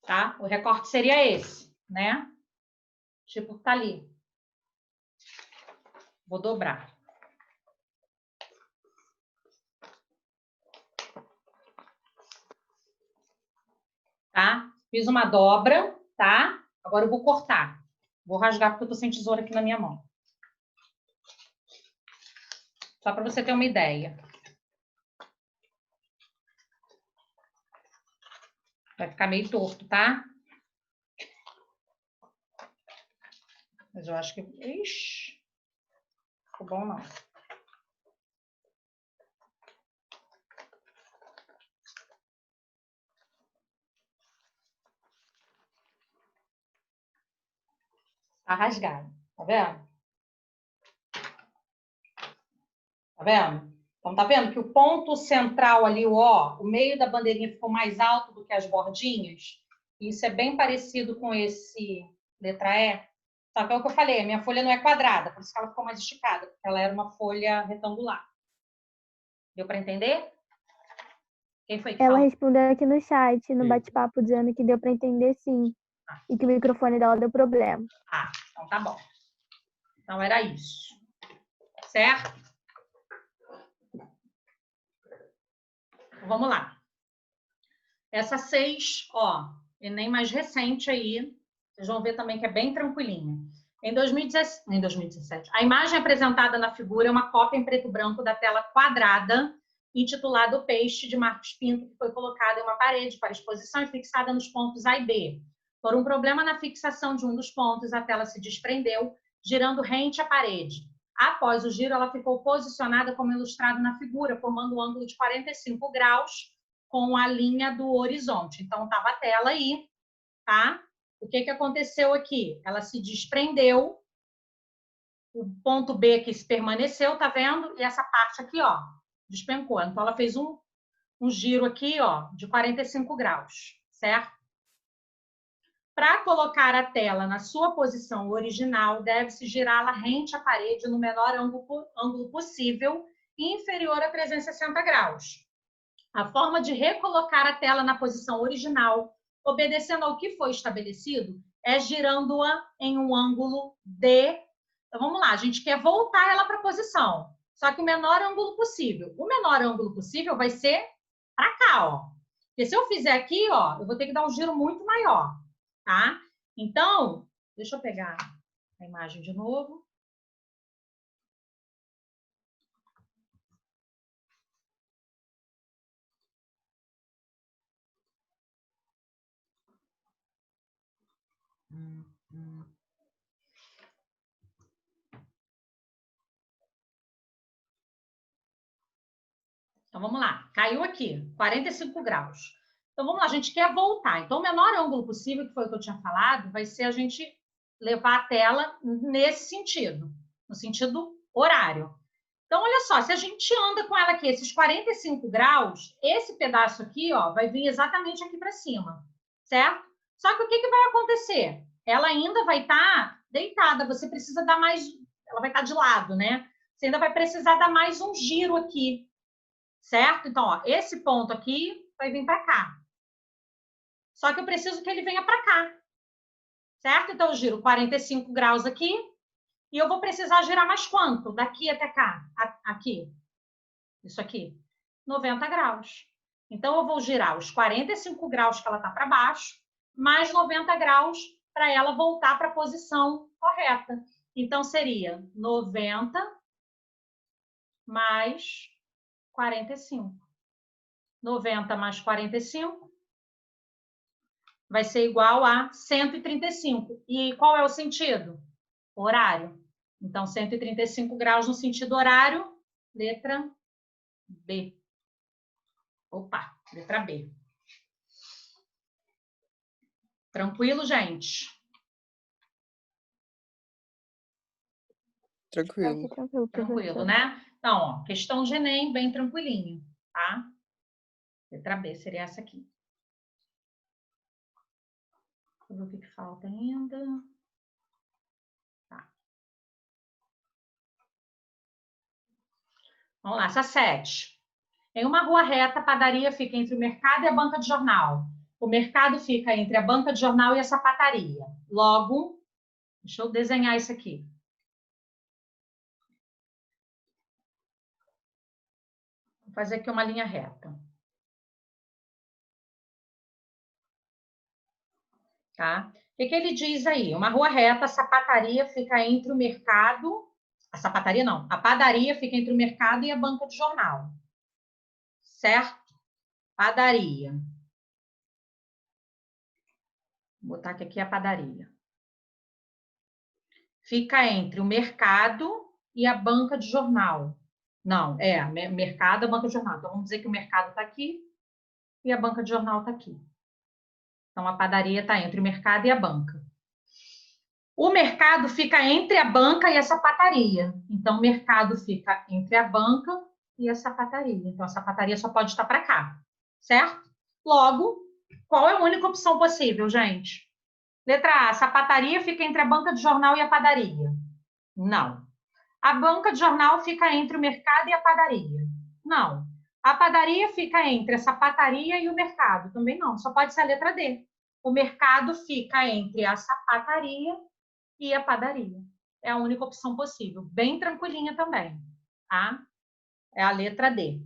Tá? O recorte seria esse, né? Tipo, tá ali. Vou dobrar. Tá? Fiz uma dobra, tá? Agora eu vou cortar. Vou rasgar porque eu tô sem tesoura aqui na minha mão. Só para você ter uma ideia. Vai ficar meio torto, tá? Mas eu acho que... Ixi, ficou bom não. Tá rasgado, tá vendo? Tá vendo? Então, tá vendo que o ponto central ali, o O, o meio da bandeirinha ficou mais alto do que as bordinhas? Isso é bem parecido com esse letra E. Só que é o que eu falei, a minha folha não é quadrada, por isso que ela ficou mais esticada, porque ela era uma folha retangular. Deu para entender? Quem foi que Ela falou? respondeu aqui no chat, no bate-papo, dizendo que deu para entender sim. E que o microfone dela deu problema. Ah, então tá bom. Então era isso. Certo? Vamos lá. Essa 6, ó, Enem mais recente aí, vocês vão ver também que é bem tranquilinha. Em 2017, a imagem apresentada na figura é uma cópia em preto e branco da tela quadrada, intitulada O Peixe, de Marcos Pinto, que foi colocada em uma parede para exposição e fixada nos pontos A e B. Por um problema na fixação de um dos pontos, a tela se desprendeu, girando rente à parede. Após o giro, ela ficou posicionada como ilustrado na figura, formando um ângulo de 45 graus, com a linha do horizonte. Então, estava a tela aí, tá? O que aconteceu aqui? Ela se desprendeu, o ponto B aqui se permaneceu, tá vendo? E essa parte aqui, ó, despencou. Então, ela fez um giro aqui, ó, de 45 graus, certo? Para colocar a tela na sua posição original, deve-se girá-la rente à parede no menor ângulo possível e inferior a 360 graus. A forma de recolocar a tela na posição original, obedecendo ao que foi estabelecido, é girando-a em um ângulo de Então, vamos lá, a gente quer voltar ela para a posição, só que o menor ângulo possível. O menor ângulo possível vai ser para cá, ó. Porque se eu fizer aqui, ó, eu vou ter que dar um giro muito maior, tá? Então, deixa eu pegar a imagem de novo. Então, vamos lá. Caiu aqui, 45 graus. Então, vamos lá, a gente quer voltar. Então, o menor ângulo possível, que foi o que eu tinha falado, vai ser a gente levar a tela nesse sentido, no sentido horário. Então, olha só, se a gente anda com ela aqui, esses 45 graus, esse pedaço aqui, ó, vai vir exatamente aqui para cima, certo? Só que o que vai acontecer? Ela ainda vai estar deitada, você precisa dar mais... Ela vai estar de lado, né? Você ainda vai precisar dar mais um giro aqui, certo? Então, ó, esse ponto aqui vai vir para cá. Só que eu preciso que ele venha para cá, certo? Então, eu giro 45 graus aqui e eu vou precisar girar mais quanto? Daqui até cá, aqui. Isso aqui, 90 graus. Então, eu vou girar os 45 graus que ela está para baixo, mais 90 graus para ela voltar para a posição correta. Então, seria 90 mais 45. 90 mais 45 vai ser igual a 135. E qual é o sentido? Horário. Então, 135 graus no sentido horário, letra B. Opa, letra B. Tranquilo, gente? Tranquilo. Tranquilo, né? Então, ó, questão de Enem, bem tranquilinho, tá? Letra B seria essa aqui. Deixa eu ver o que falta ainda. Tá. Vamos lá, essa 7. Em uma rua reta, a padaria fica entre o mercado e a banca de jornal. O mercado fica entre a banca de jornal e a sapataria. Logo, deixa eu desenhar isso aqui. Vou fazer aqui uma linha reta. Tá? O que ele diz aí? Uma rua reta, a sapataria fica entre o mercado... A sapataria não, a padaria fica entre o mercado e a banca de jornal. Certo? Padaria. Vou botar aqui a padaria. Fica entre o mercado e a banca de jornal. Não, mercado, a banca de jornal. Então, vamos dizer que o mercado está aqui e a banca de jornal está aqui. Então, a padaria está entre o mercado e a banca. O mercado fica entre a banca e a sapataria. Então, o mercado fica entre a banca e a sapataria. Então, a sapataria só pode estar para cá, certo? Logo, qual é a única opção possível, gente? Letra A, a sapataria fica entre a banca de jornal e a padaria. Não. A banca de jornal fica entre o mercado e a padaria. Não. A padaria fica entre a sapataria e o mercado. Também não. Só pode ser a letra D. O mercado fica entre a sapataria e a padaria. É a única opção possível. Bem tranquilinha também. Tá? É a letra D.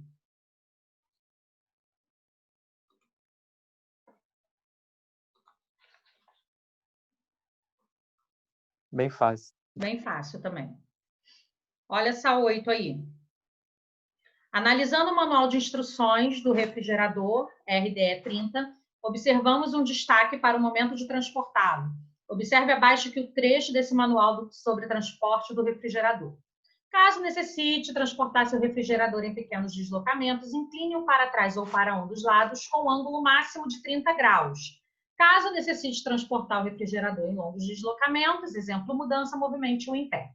Bem fácil. Bem fácil também. Olha essa 8 aí. Analisando o manual de instruções do refrigerador RDE 30, observamos um destaque para o momento de transportá-lo. Observe abaixo que o trecho desse manual sobre transporte do refrigerador. Caso necessite transportar seu refrigerador em pequenos deslocamentos, incline-o para trás ou para um dos lados com ângulo máximo de 30 graus. Caso necessite transportar o refrigerador em longos deslocamentos, exemplo, mudança, movimente-o em pé.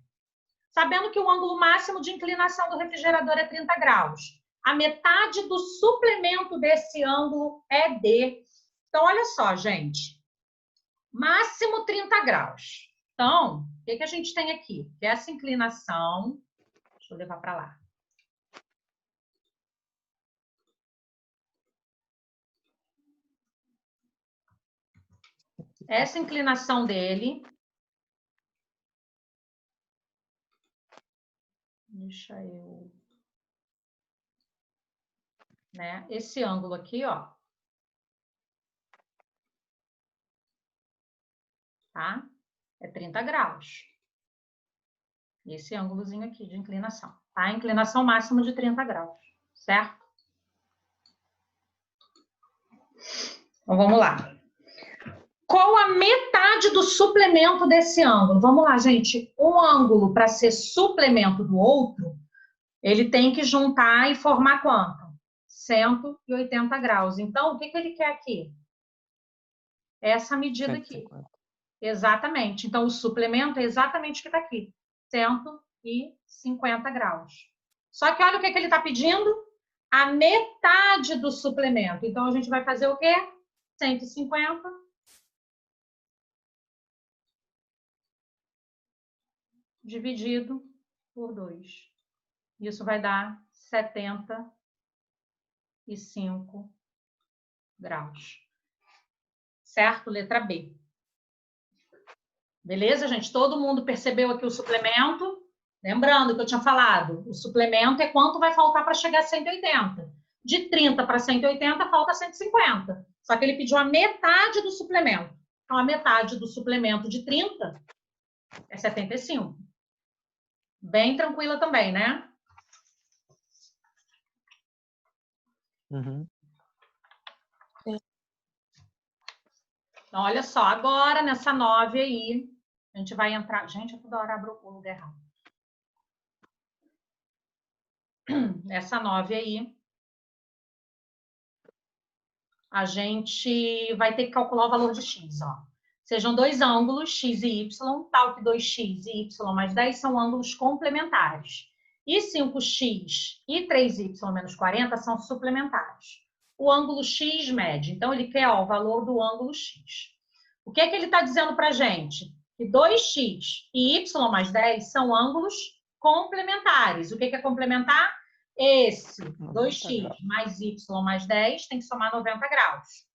Sabendo que o ângulo máximo de inclinação do refrigerador é 30 graus. A metade do suplemento desse ângulo é D. Então, olha só, gente. Máximo 30 graus. Então, o que a gente tem aqui? Que essa inclinação... Deixa eu levar para lá. Essa inclinação dele Deixa eu... Né? Esse ângulo aqui, ó. Tá? É 30 graus. Esse ângulozinho aqui de inclinação. Tá? Inclinação máxima de 30 graus. Certo? Então, vamos lá. Qual a metade do suplemento desse ângulo? Vamos lá, gente. Um ângulo, para ser suplemento do outro, ele tem que juntar e formar quanto? 180 graus. Então, o que ele quer aqui? Essa medida 150. aqui. Exatamente. Então, o suplemento é exatamente o que está aqui. 150 graus. Só que olha o que ele está pedindo. A metade do suplemento. Então, a gente vai fazer o quê? 150. Dividido por 2. Isso vai dar 75 graus. Certo? Letra B. Beleza, gente? Todo mundo percebeu aqui o suplemento? Lembrando que eu tinha falado, o suplemento é quanto vai faltar para chegar a 180. De 30 para 180, falta 150. Só que ele pediu a metade do suplemento. Então, a metade do suplemento de 30 é 75. Bem tranquila também, né? Uhum. Então, olha só, agora nessa 9 aí, a gente vai entrar... Gente, eu toda hora abro o lugar errado. Nessa 9 aí, a gente vai ter que calcular o valor de x, ó. Sejam dois ângulos, x e y, tal que 2x e y mais 10 são ângulos complementares. E 5x e 3y menos 40 são suplementares. O ângulo x mede, então ele quer ó, o valor do ângulo x. O que é que ele está dizendo para a gente? Que 2x e y mais 10 são ângulos complementares. O que é complementar? Esse 2x mais y mais 10 tem que somar 90 graus.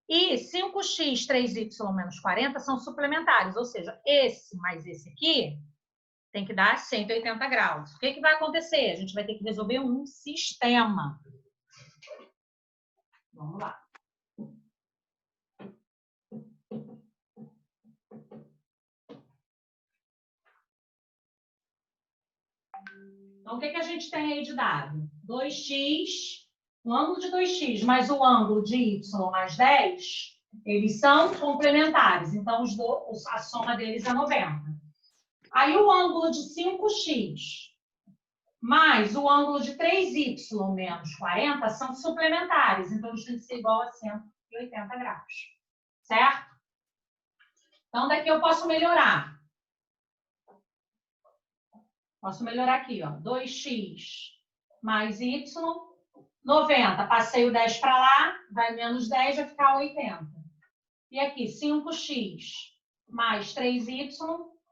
E 5x, 3y menos 40 são suplementares, ou seja, esse mais esse aqui tem que dar 180 graus. O que vai acontecer? A gente vai ter que resolver um sistema. Vamos lá. Então, o que a gente tem aí de dado? 2x, o ângulo de 2x mais o ângulo de y mais 10, eles são complementares. Então, a soma deles é 90. Aí, o ângulo de 5x mais o ângulo de 3y menos 40 são suplementares. Então, eles têm que ser igual a 180 graus. Certo? Então, daqui eu posso melhorar. Posso melhorar aqui, ó. 2x mais y, 90. Passei o 10 para lá, vai menos 10, vai ficar 80. E aqui, 5x mais 3y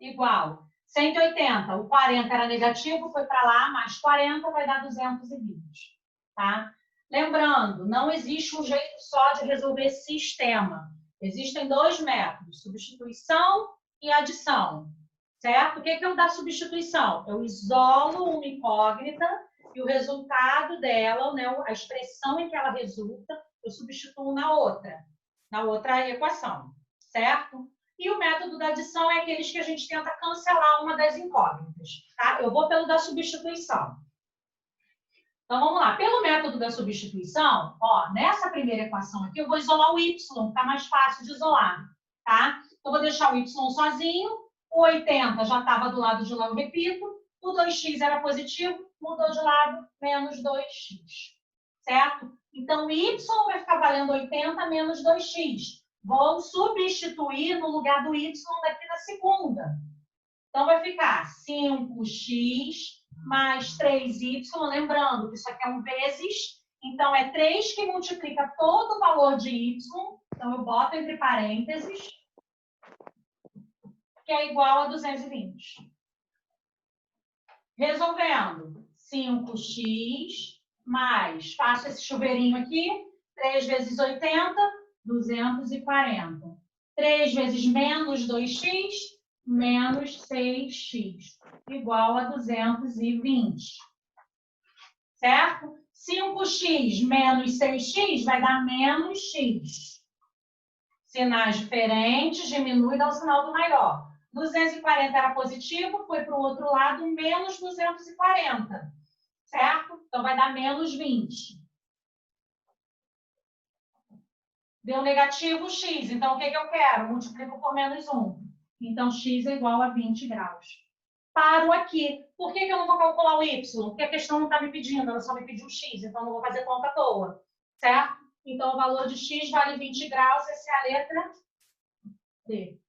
igual 180. O 40 era negativo, foi para lá, mais 40 vai dar 220. Tá? Lembrando, não existe um jeito só de resolver sistema. Existem dois métodos, substituição e adição. Certo? O que é o da substituição? Eu isolo uma incógnita e o resultado dela, né, a expressão em que ela resulta, eu substituo na outra equação. Certo? E o método da adição é aqueles que a gente tenta cancelar uma das incógnitas. Tá? Eu vou pelo da substituição. Então, vamos lá. Pelo método da substituição, ó, nessa primeira equação aqui, eu vou isolar o y, que está mais fácil de isolar. Tá? Então, vou deixar o y sozinho. O 80 já estava do lado de lá, eu repito. O 2x era positivo, mudou de lado, menos 2x. Certo? Então, y vai ficar valendo 80 menos 2x. Vou substituir no lugar do y daqui da segunda. Então, vai ficar 5x mais 3y. Lembrando que isso aqui é um vezes. Então, é 3 que multiplica todo o valor de y. Então, eu boto entre parênteses. Que é igual a 220. Resolvendo, 5x mais, faço esse chuveirinho aqui, 3 vezes 80, 240. 3 vezes menos 2x, menos 6x. igual a 220. Certo? 5x menos 6x vai dar menos x. Sinais diferentes, diminui, dá o sinal do maior. 240 era positivo, foi para o outro lado, menos 240. Certo? Então, vai dar menos 20. Deu negativo x. Então, o que eu quero? Multiplico por menos 1. Então, x é igual a 20 graus. Paro aqui. Por que eu não vou calcular o y? Porque a questão não está me pedindo, ela só me pediu x. Então, não vou fazer conta à toa. Certo? Então, o valor de x vale 20 graus. Essa é a letra D.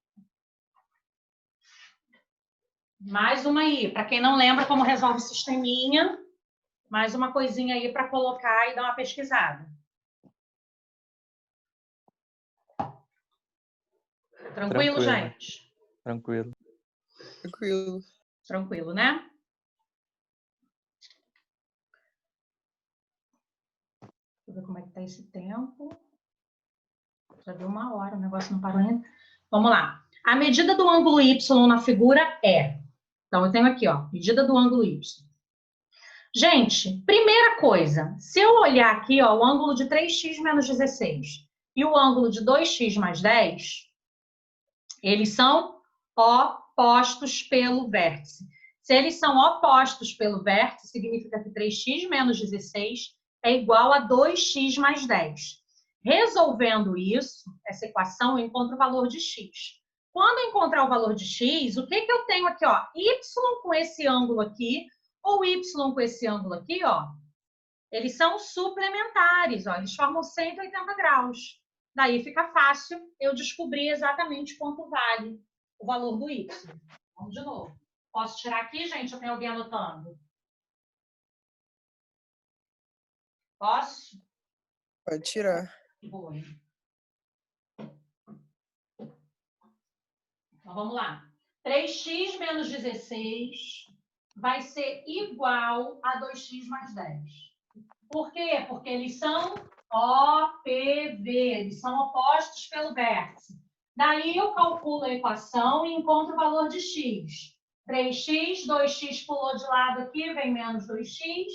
Mais uma aí. Para quem não lembra como resolve o sisteminha, mais uma coisinha aí para colocar e dar uma pesquisada. Tranquilo, gente? Tranquilo. Tranquilo. Tranquilo, né? Deixa eu ver como é que tá esse tempo. Já deu 1 hora, o negócio não parou ainda. Vamos lá. A medida do ângulo Y na figura é... Então, eu tenho aqui, ó, medida do ângulo Y. Gente, primeira coisa, se eu olhar aqui, ó, o ângulo de 3x menos 16 e o ângulo de 2x mais 10, eles são opostos pelo vértice. Se eles são opostos pelo vértice, significa que 3x menos 16 é igual a 2x mais 10. Resolvendo isso, essa equação, eu encontro o valor de x. Quando eu encontrar o valor de x, o que eu tenho aqui? Ó? Y com esse ângulo aqui, ou y com esse ângulo aqui, ó, eles são suplementares, ó, eles formam 180 graus. Daí fica fácil eu descobrir exatamente quanto vale o valor do y. Vamos de novo. Posso tirar aqui, gente? Ou tem alguém anotando? Posso? Pode tirar. Boa. Então, vamos lá. 3x menos 16 vai ser igual a 2x mais 10. Por quê? Porque eles são OPV, eles são opostos pelo vértice. Daí eu calculo a equação e encontro o valor de x. 3x, 2x pulou de lado aqui, vem menos 2x.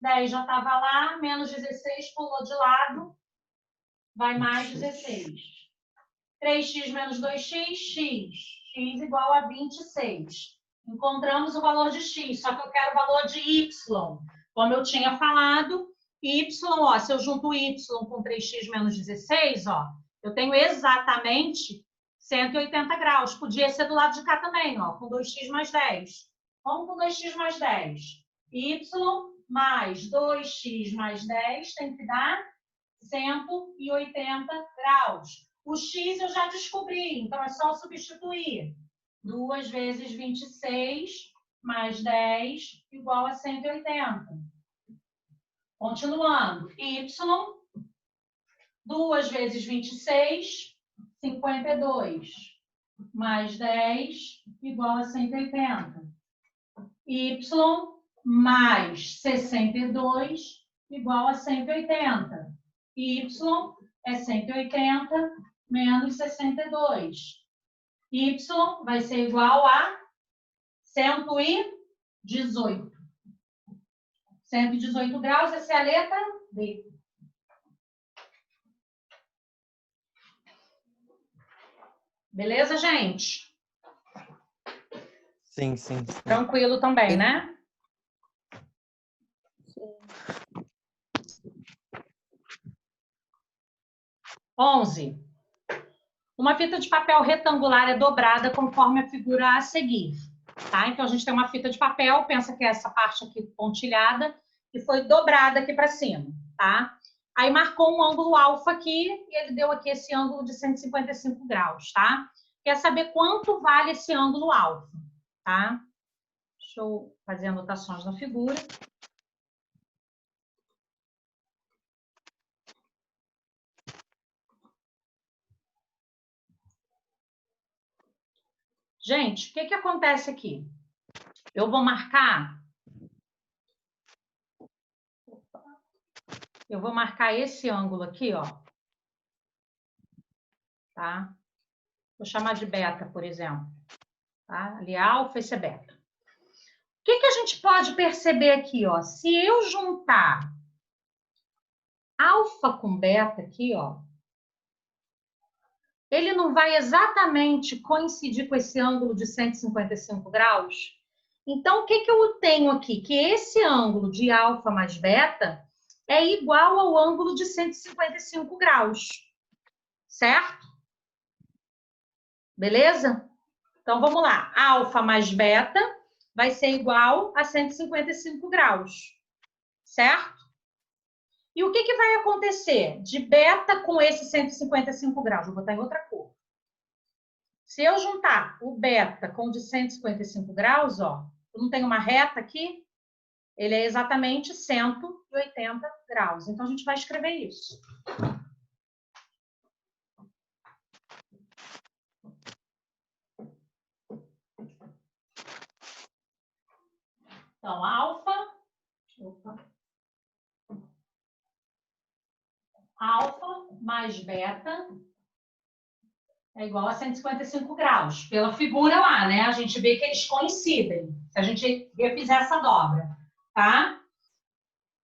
10 já estava lá, menos 16 pulou de lado, vai mais 16. 3x menos 2x, x. X igual a 26. Encontramos o valor de x, só que eu quero o valor de y. Como eu tinha falado, y, ó, se eu junto y com 3x menos 16, ó, eu tenho exatamente 180 graus. Podia ser do lado de cá também, ó, com 2x mais 10. Vamos com 2x mais 10. Y mais 2x mais 10 tem que dar 180 graus. O x eu já descobri, então é só substituir. 2 vezes 26 mais 10 igual a 180. Continuando. Y, 2 vezes 26, 52. Mais 10 igual a 180. Y mais 62 igual a 180. Y é 180 menos 62. Y vai ser igual a 118. 118 graus, essa é a letra D. Beleza, gente? Sim, sim. Tranquilo também, né? Onze. Uma fita de papel retangular é dobrada conforme a figura a seguir. Tá? Então, a gente tem uma fita de papel, pensa que é essa parte aqui pontilhada, que foi dobrada aqui para cima, tá? Aí marcou um ângulo alfa aqui, e ele deu aqui esse ângulo de 155 graus, tá? Quer saber quanto vale esse ângulo alfa, tá? Deixa eu fazer anotações na figura. Gente, o que acontece aqui? Eu vou marcar... Eu vou marcar esse ângulo aqui, ó. Tá? Vou chamar de beta, por exemplo. Tá? Ali é alfa, esse é beta. que a gente pode perceber aqui, ó? Se eu juntar alfa com beta aqui, ó, ele não vai exatamente coincidir com esse ângulo de 155 graus? Então, o que eu tenho aqui? Que esse ângulo de alfa mais beta é igual ao ângulo de 155 graus, certo? Beleza? Então, vamos lá. Alfa mais beta vai ser igual a 155 graus, certo? E o que vai acontecer de beta com esse 155 graus? Vou botar em outra cor. Se eu juntar o beta com o de 155 graus, ó, eu não tenho uma reta aqui, ele é exatamente 180 graus. Então, a gente vai escrever isso. Então, alfa mais beta é igual a 155 graus. Pela figura lá, né? A gente vê que eles coincidem. Se a gente refizer essa dobra, tá?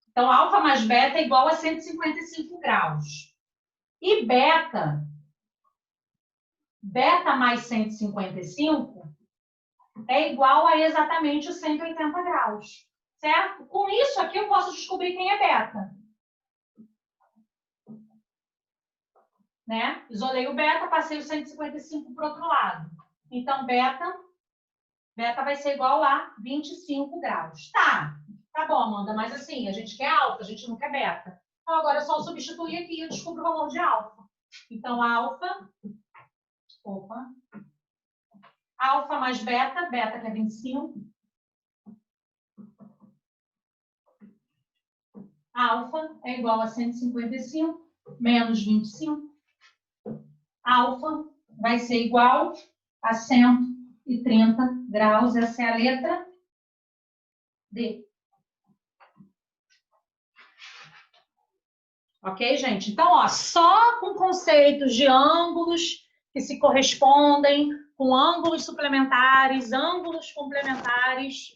Então, alfa mais beta é igual a 155 graus. E beta mais 155 é igual a exatamente os 180 graus, certo? Com isso aqui eu posso descobrir quem é beta. Né? Isolei o beta, passei o 155 para o outro lado. Então, beta vai ser igual a 25 graus. Tá bom, Amanda, mas assim, a gente quer alfa, a gente não quer beta. Então, agora é só substituir aqui e eu descubro o valor de alfa. Então, alfa mais beta que é 25. Alfa é igual a 155 menos 25. Alfa vai ser igual a 130 graus. Essa é a letra D. Ok, gente? Então, ó, só com conceitos de ângulos que se correspondem com ângulos suplementares, ângulos complementares,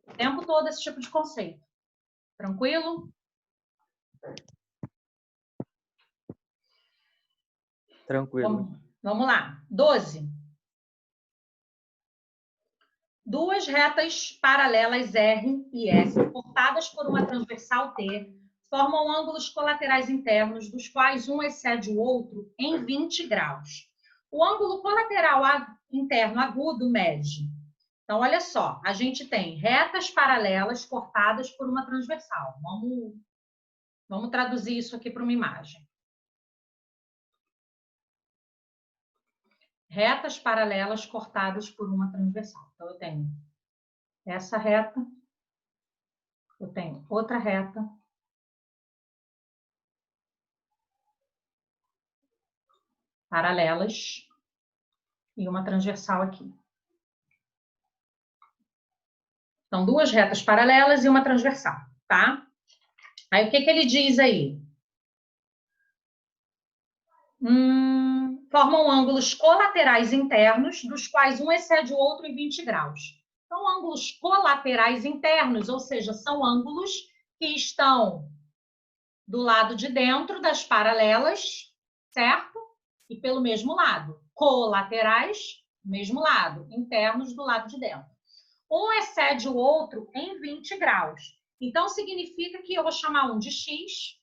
o tempo todo esse tipo de conceito. Tranquilo? Tranquilo. Vamos lá. 12. Duas retas paralelas R e S, cortadas por uma transversal T, formam ângulos colaterais internos, dos quais um excede o outro em 20 graus. O ângulo colateral interno agudo mede. Então, olha só, a gente tem retas paralelas cortadas por uma transversal. Vamos traduzir isso aqui para uma imagem. Retas paralelas cortadas por uma transversal. Então, eu tenho essa reta, eu tenho outra reta, paralelas e uma transversal aqui. Então, duas retas paralelas e uma transversal, tá? Aí, o que ele diz aí? Formam ângulos colaterais internos, dos quais um excede o outro em 20 graus. Então, ângulos colaterais internos, ou seja, são ângulos que estão do lado de dentro das paralelas, certo? E pelo mesmo lado. Colaterais, mesmo lado. Internos, do lado de dentro. Um excede o outro em 20 graus. Então, significa que eu vou chamar um de X.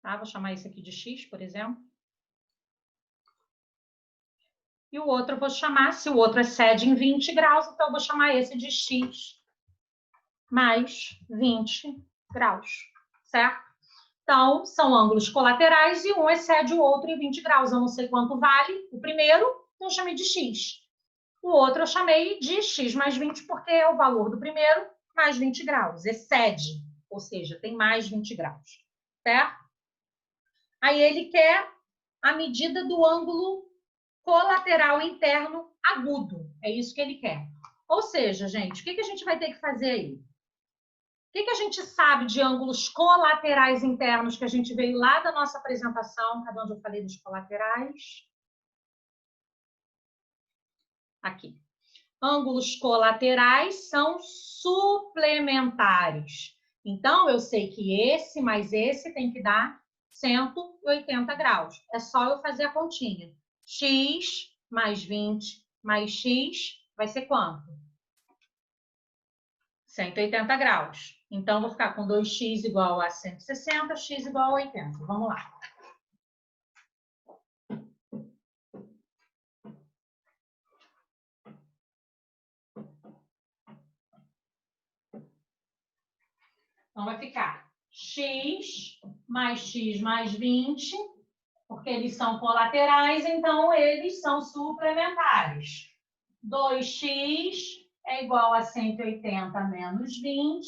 Tá? Vou chamar esse aqui de X, por exemplo. E o outro eu vou chamar, se o outro excede em 20 graus, então eu vou chamar esse de X mais 20 graus, certo? Então, são ângulos colaterais e um excede o outro em 20 graus. Eu não sei quanto vale o primeiro, então eu chamei de X. O outro eu chamei de X mais 20, porque é o valor do primeiro mais 20 graus. Excede, ou seja, tem mais 20 graus, certo? Aí ele quer a medida do ângulo colateral interno agudo. É isso que ele quer. Ou seja, gente, o que a gente vai ter que fazer aí? que a gente sabe de ângulos colaterais internos que a gente veio lá da nossa apresentação? Cadê onde eu falei dos colaterais? Aqui. Ângulos colaterais são suplementares. Então, eu sei que esse mais esse tem que dar 180 graus. É só eu fazer a continha. X mais 20 mais X vai ser quanto? 180 graus. Então, vou ficar com 2x igual a 160, x igual a 80. Vamos lá. Então, vai ficar x mais 20, porque eles são colaterais, então eles são suplementares. 2x é igual a 180 menos 20.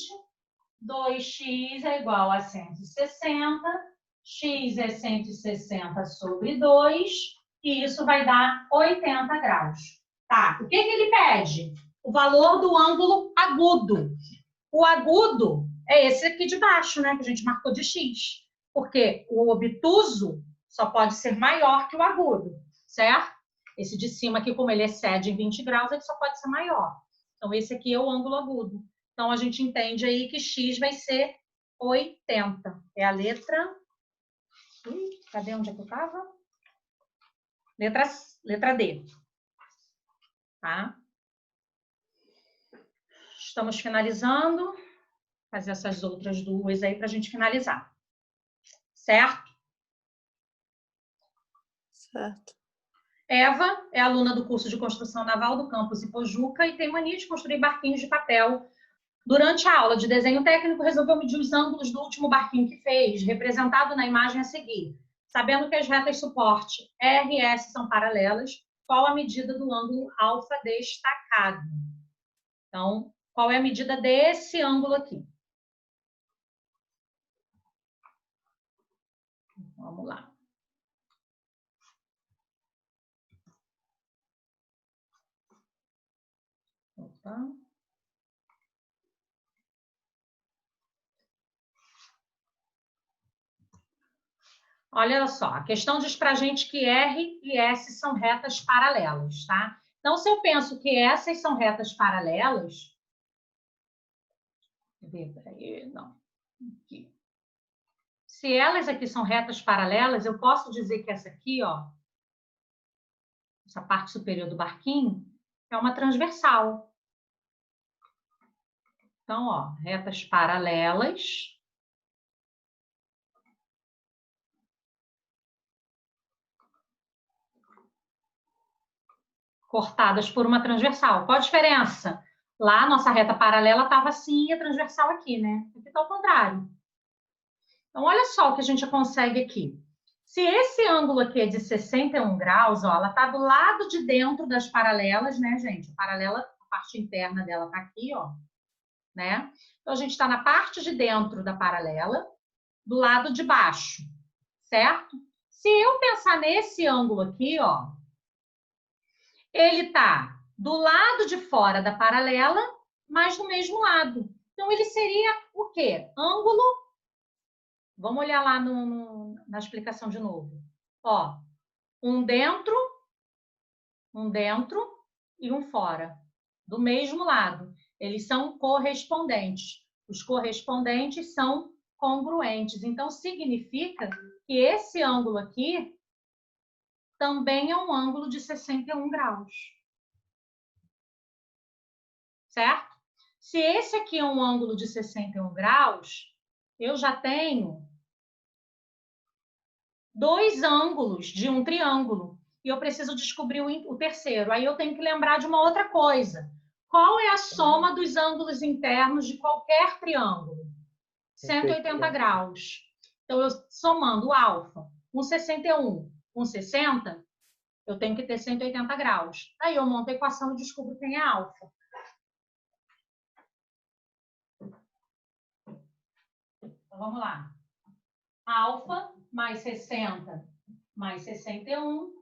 2x é igual a 160. X é 160 sobre 2. E isso vai dar 80 graus. Tá, o que ele pede? O valor do ângulo agudo. O agudo é esse aqui de baixo, né? Que a gente marcou de x. Porque o obtuso só pode ser maior que o agudo, certo? Esse de cima aqui, como ele excede em 20 graus, ele só pode ser maior. Então, esse aqui é o ângulo agudo. Então, a gente entende aí que x vai ser 80. É a letra... cadê onde é que eu estava? Letra D. Tá? Estamos finalizando. Fazer essas outras duas aí para a gente finalizar. Certo? Certo. Eva é aluna do curso de construção naval do campus Ipojuca e tem mania de construir barquinhos de papel. Durante a aula de desenho técnico, resolveu medir os ângulos do último barquinho que fez, representado na imagem a seguir. Sabendo que as retas suporte R e S são paralelas, qual a medida do ângulo alfa destacado? Então, qual é a medida desse ângulo aqui? Vamos lá. Opa. Olha só, a questão diz pra gente que R e S são retas paralelas, tá? Então, se eu penso que essas são retas paralelas... Não. Aqui. Se elas aqui são retas paralelas, eu posso dizer que essa aqui, ó, essa parte superior do barquinho, é uma transversal. Então, ó, retas paralelas. Cortadas por uma transversal. Qual a diferença? Lá, a nossa reta paralela estava assim e a transversal aqui, né? Aqui está ao contrário. Então, olha só o que a gente consegue aqui. Se esse ângulo aqui é de 61 graus, ó, ela está do lado de dentro das paralelas, né, gente? A paralela, a parte interna dela está aqui, ó, né? Então, a gente está na parte de dentro da paralela, do lado de baixo, certo? Se eu pensar nesse ângulo aqui, ó, ele está do lado de fora da paralela, mas do mesmo lado. Então, ele seria o quê? Ângulo... Vamos olhar lá na explicação de novo. Ó, um dentro e um fora, do mesmo lado. Eles são correspondentes. Os correspondentes são congruentes. Então, significa que esse ângulo aqui também é um ângulo de 61 graus. Certo? Se esse aqui é um ângulo de 61 graus, eu já tenho dois ângulos de um triângulo. E eu preciso descobrir o terceiro. Aí eu tenho que lembrar de uma outra coisa. Qual é a soma dos ângulos internos de qualquer triângulo? 180 graus. Então, eu somando o alfa, um 61, um 60, eu tenho que ter 180 graus. Aí eu monto a equação e descubro quem é alfa. Então, vamos lá. Alfa mais 60 mais 61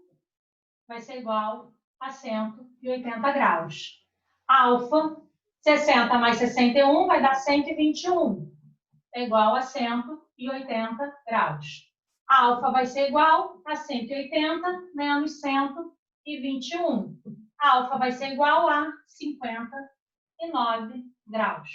vai ser igual a 180 graus. Alfa 60 mais 61 vai dar 121. É igual a 180 graus. A alfa vai ser igual a 180 menos 121. A alfa vai ser igual a 59 graus.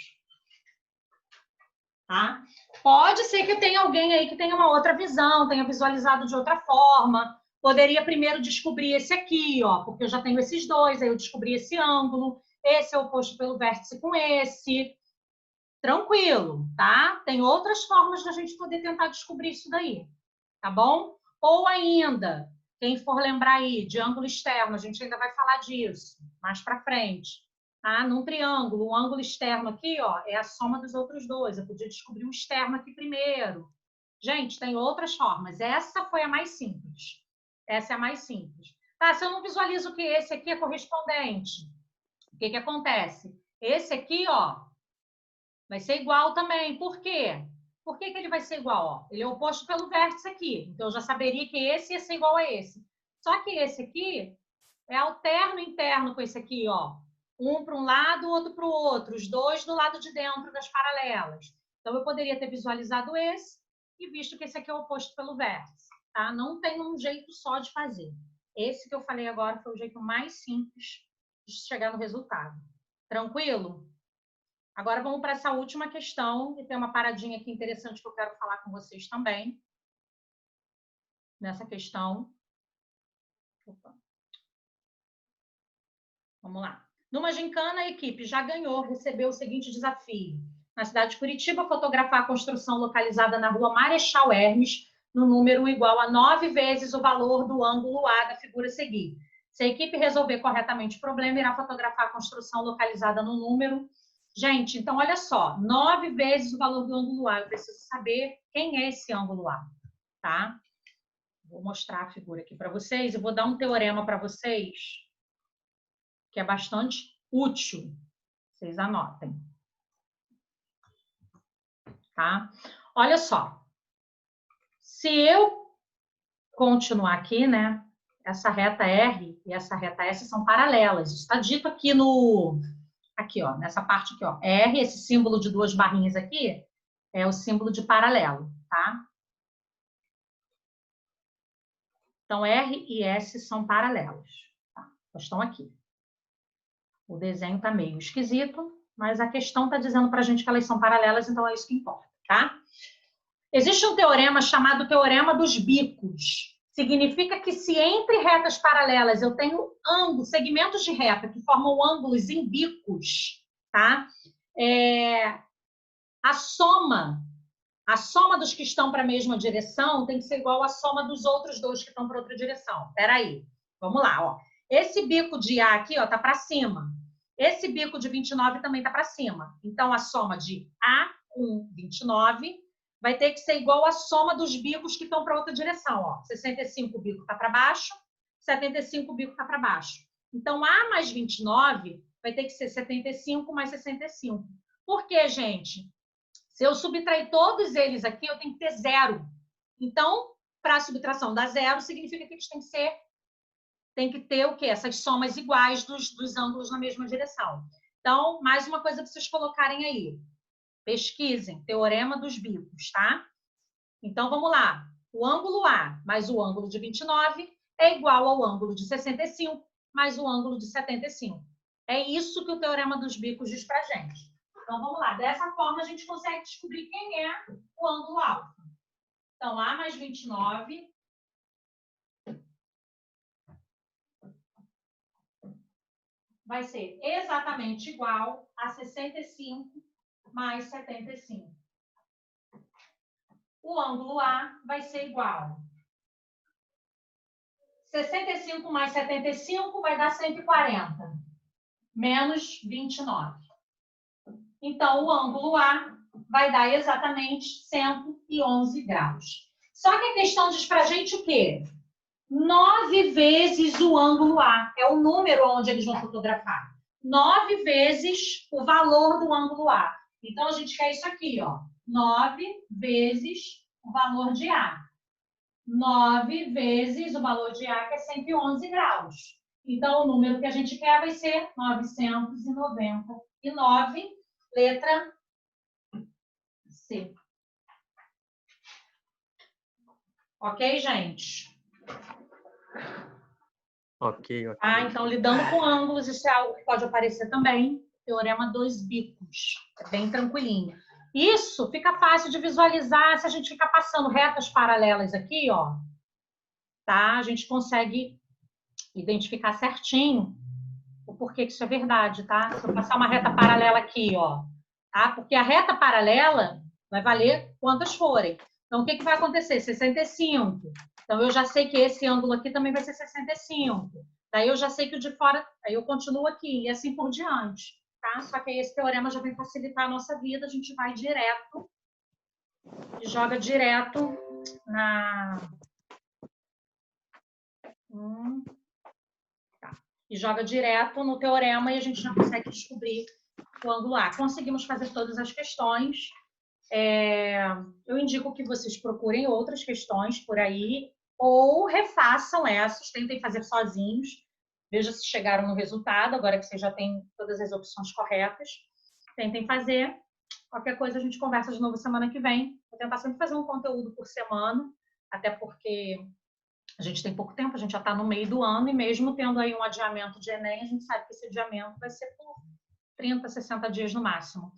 Tá? Pode ser que tenha alguém aí que tenha uma outra visão, tenha visualizado de outra forma. Poderia primeiro descobrir esse aqui, ó, porque eu já tenho esses dois, aí eu descobri esse ângulo, esse é oposto pelo vértice com esse. Tranquilo, tá? Tem outras formas da gente poder tentar descobrir isso daí, tá bom? Ou ainda, quem for lembrar aí de ângulo externo, a gente ainda vai falar disso mais para frente. Tá? Num triângulo, o ângulo externo aqui, ó, é a soma dos outros dois. Eu podia descobrir o externo aqui primeiro. Gente, tem outras formas. Essa foi a mais simples. Essa é a mais simples. Tá, se eu não visualizo que esse aqui é correspondente, o que que acontece? Esse aqui, ó, vai ser igual também. Por quê? Por que que ele vai ser igual? Ó? Ele é oposto pelo vértice aqui. Então, eu já saberia que esse ia ser igual a esse. Só que esse aqui é alterno interno com esse aqui, ó. Um para um lado, o outro para o outro. Os dois do lado de dentro das paralelas. Então, eu poderia ter visualizado esse e visto que esse aqui é oposto pelo vértice. Tá? Não tem um jeito só de fazer. Esse que eu falei agora foi o jeito mais simples de chegar no resultado. Tranquilo? Agora vamos para essa última questão, e tem uma paradinha aqui interessante que eu quero falar com vocês também. Nessa questão. Opa. Vamos lá. Numa gincana, a equipe já ganhou, recebeu o seguinte desafio. Na cidade de Curitiba, fotografar a construção localizada na rua Marechal Hermes, no número igual a 9 vezes o valor do ângulo A da figura a seguir. Se a equipe resolver corretamente o problema, irá fotografar a construção localizada no número... Gente, então, olha só, 9 vezes o valor do ângulo A. Eu preciso saber quem é esse ângulo A, tá? Vou mostrar a figura aqui para vocês e vou dar um teorema para vocês que é bastante útil. Vocês anotem. Tá? Olha só. Se eu continuar aqui, né? Essa reta R e essa reta S são paralelas. Isso está dito aqui no... Aqui, ó, nessa parte aqui, ó. R, esse símbolo de duas barrinhas aqui, é o símbolo de paralelo, tá? Então, R e S são paralelos. Tá? Estão aqui. O desenho tá meio esquisito, mas a questão está dizendo para a gente que elas são paralelas, então é isso que importa, tá? Existe um teorema chamado Teorema dos Bicos. Significa que se entre retas paralelas eu tenho ângulos, segmentos de reta que formam ângulos em bicos, tá? A soma dos que estão para a mesma direção tem que ser igual à soma dos outros dois que estão para outra direção. Espera aí, vamos lá, ó. Esse bico de A aqui, ó, tá para cima. Esse bico de 29 também tá para cima. Então, a soma de A com 29 vai ter que ser igual à soma dos bicos que estão para outra direção, ó. 65 o bico tá para baixo, 75 o bico tá para baixo. Então, A mais 29 vai ter que ser 75 mais 65. Por quê, gente? Se eu subtrair todos eles aqui, eu tenho que ter zero. Então, para a subtração dar zero, significa que eles tem que ter o quê? Essas somas iguais dos ângulos na mesma direção. Então, mais uma coisa para vocês colocarem aí. Pesquisem, Teorema dos Bicos, tá? Então, vamos lá. O ângulo A mais o ângulo de 29 é igual ao ângulo de 65 mais o ângulo de 75. É isso que o Teorema dos Bicos diz pra gente. Então, vamos lá. Dessa forma, a gente consegue descobrir quem é o ângulo alfa. Então, A mais 29 vai ser exatamente igual a 65 mais 75. O ângulo A vai ser igual. 65 mais 75 vai dar 140. Menos 29. Então, o ângulo A vai dar exatamente 111 graus. Só que a questão diz pra gente o quê? 9 vezes o ângulo A. É o número onde eles vão fotografar. 9 vezes o valor do ângulo A. Então, a gente quer isso aqui, ó. 9 vezes o valor de A. 9 vezes o valor de A, que é 111 graus. Então, o número que a gente quer vai ser 999, letra C. Ok, gente? Ok. Ah, então, lidando com ângulos, isso é algo que pode aparecer também. Teorema dos bicos. É bem tranquilinho. Isso fica fácil de visualizar se a gente ficar passando retas paralelas aqui, ó. Tá? A gente consegue identificar certinho o porquê que isso é verdade, tá? Se eu passar uma reta paralela aqui, ó, tá? Porque a reta paralela vai valer quantas forem. Então, o que vai acontecer? 65. Então, eu já sei que esse ângulo aqui também vai ser 65. Daí, eu já sei que o de fora... Aí, eu continuo aqui e assim por diante, tá? Só que aí, esse teorema já vem facilitar a nossa vida. A gente vai direto e joga direto na... E joga direto no teorema e a gente já consegue descobrir o ângulo A. Conseguimos fazer todas as questões. Eu indico que vocês procurem outras questões por aí ou refaçam essas, tentem fazer sozinhos. Veja se chegaram no resultado, agora que vocês já têm todas as opções corretas. Tentem fazer. Qualquer coisa a gente conversa de novo semana que vem. Vou tentar sempre fazer um conteúdo por semana, até porque a gente tem pouco tempo, a gente já está no meio do ano, e mesmo tendo aí um adiamento de Enem, a gente sabe que esse adiamento vai ser por 30, 60 dias no máximo.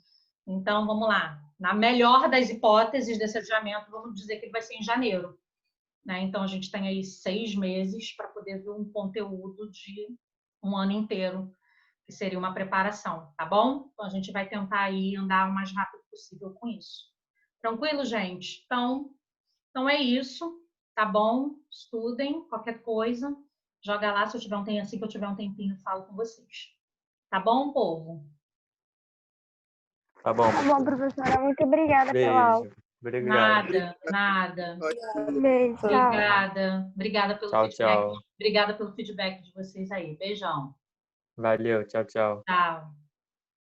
Então, vamos lá. Na melhor das hipóteses desse adiamento, vamos dizer que ele vai ser em janeiro, né? Então, a gente tem aí 6 meses para poder ver um conteúdo de um ano inteiro, que seria uma preparação, tá bom? Então, a gente vai tentar aí andar o mais rápido possível com isso. Tranquilo, gente? Então é isso. Tá bom? Estudem, qualquer coisa, joga lá, se eu tiver um tempinho, assim que eu tiver um tempinho, eu falo com vocês. Tá bom, povo? Tá bom. Tá bom, professora. Muito obrigada pela aula. Beijo. Obrigado. Nada. Um beijo, tchau. Obrigada pelo Tchau, feedback. tchau. Obrigada pelo feedback de vocês aí. Beijão. Valeu. Tchau, tchau. Tchau.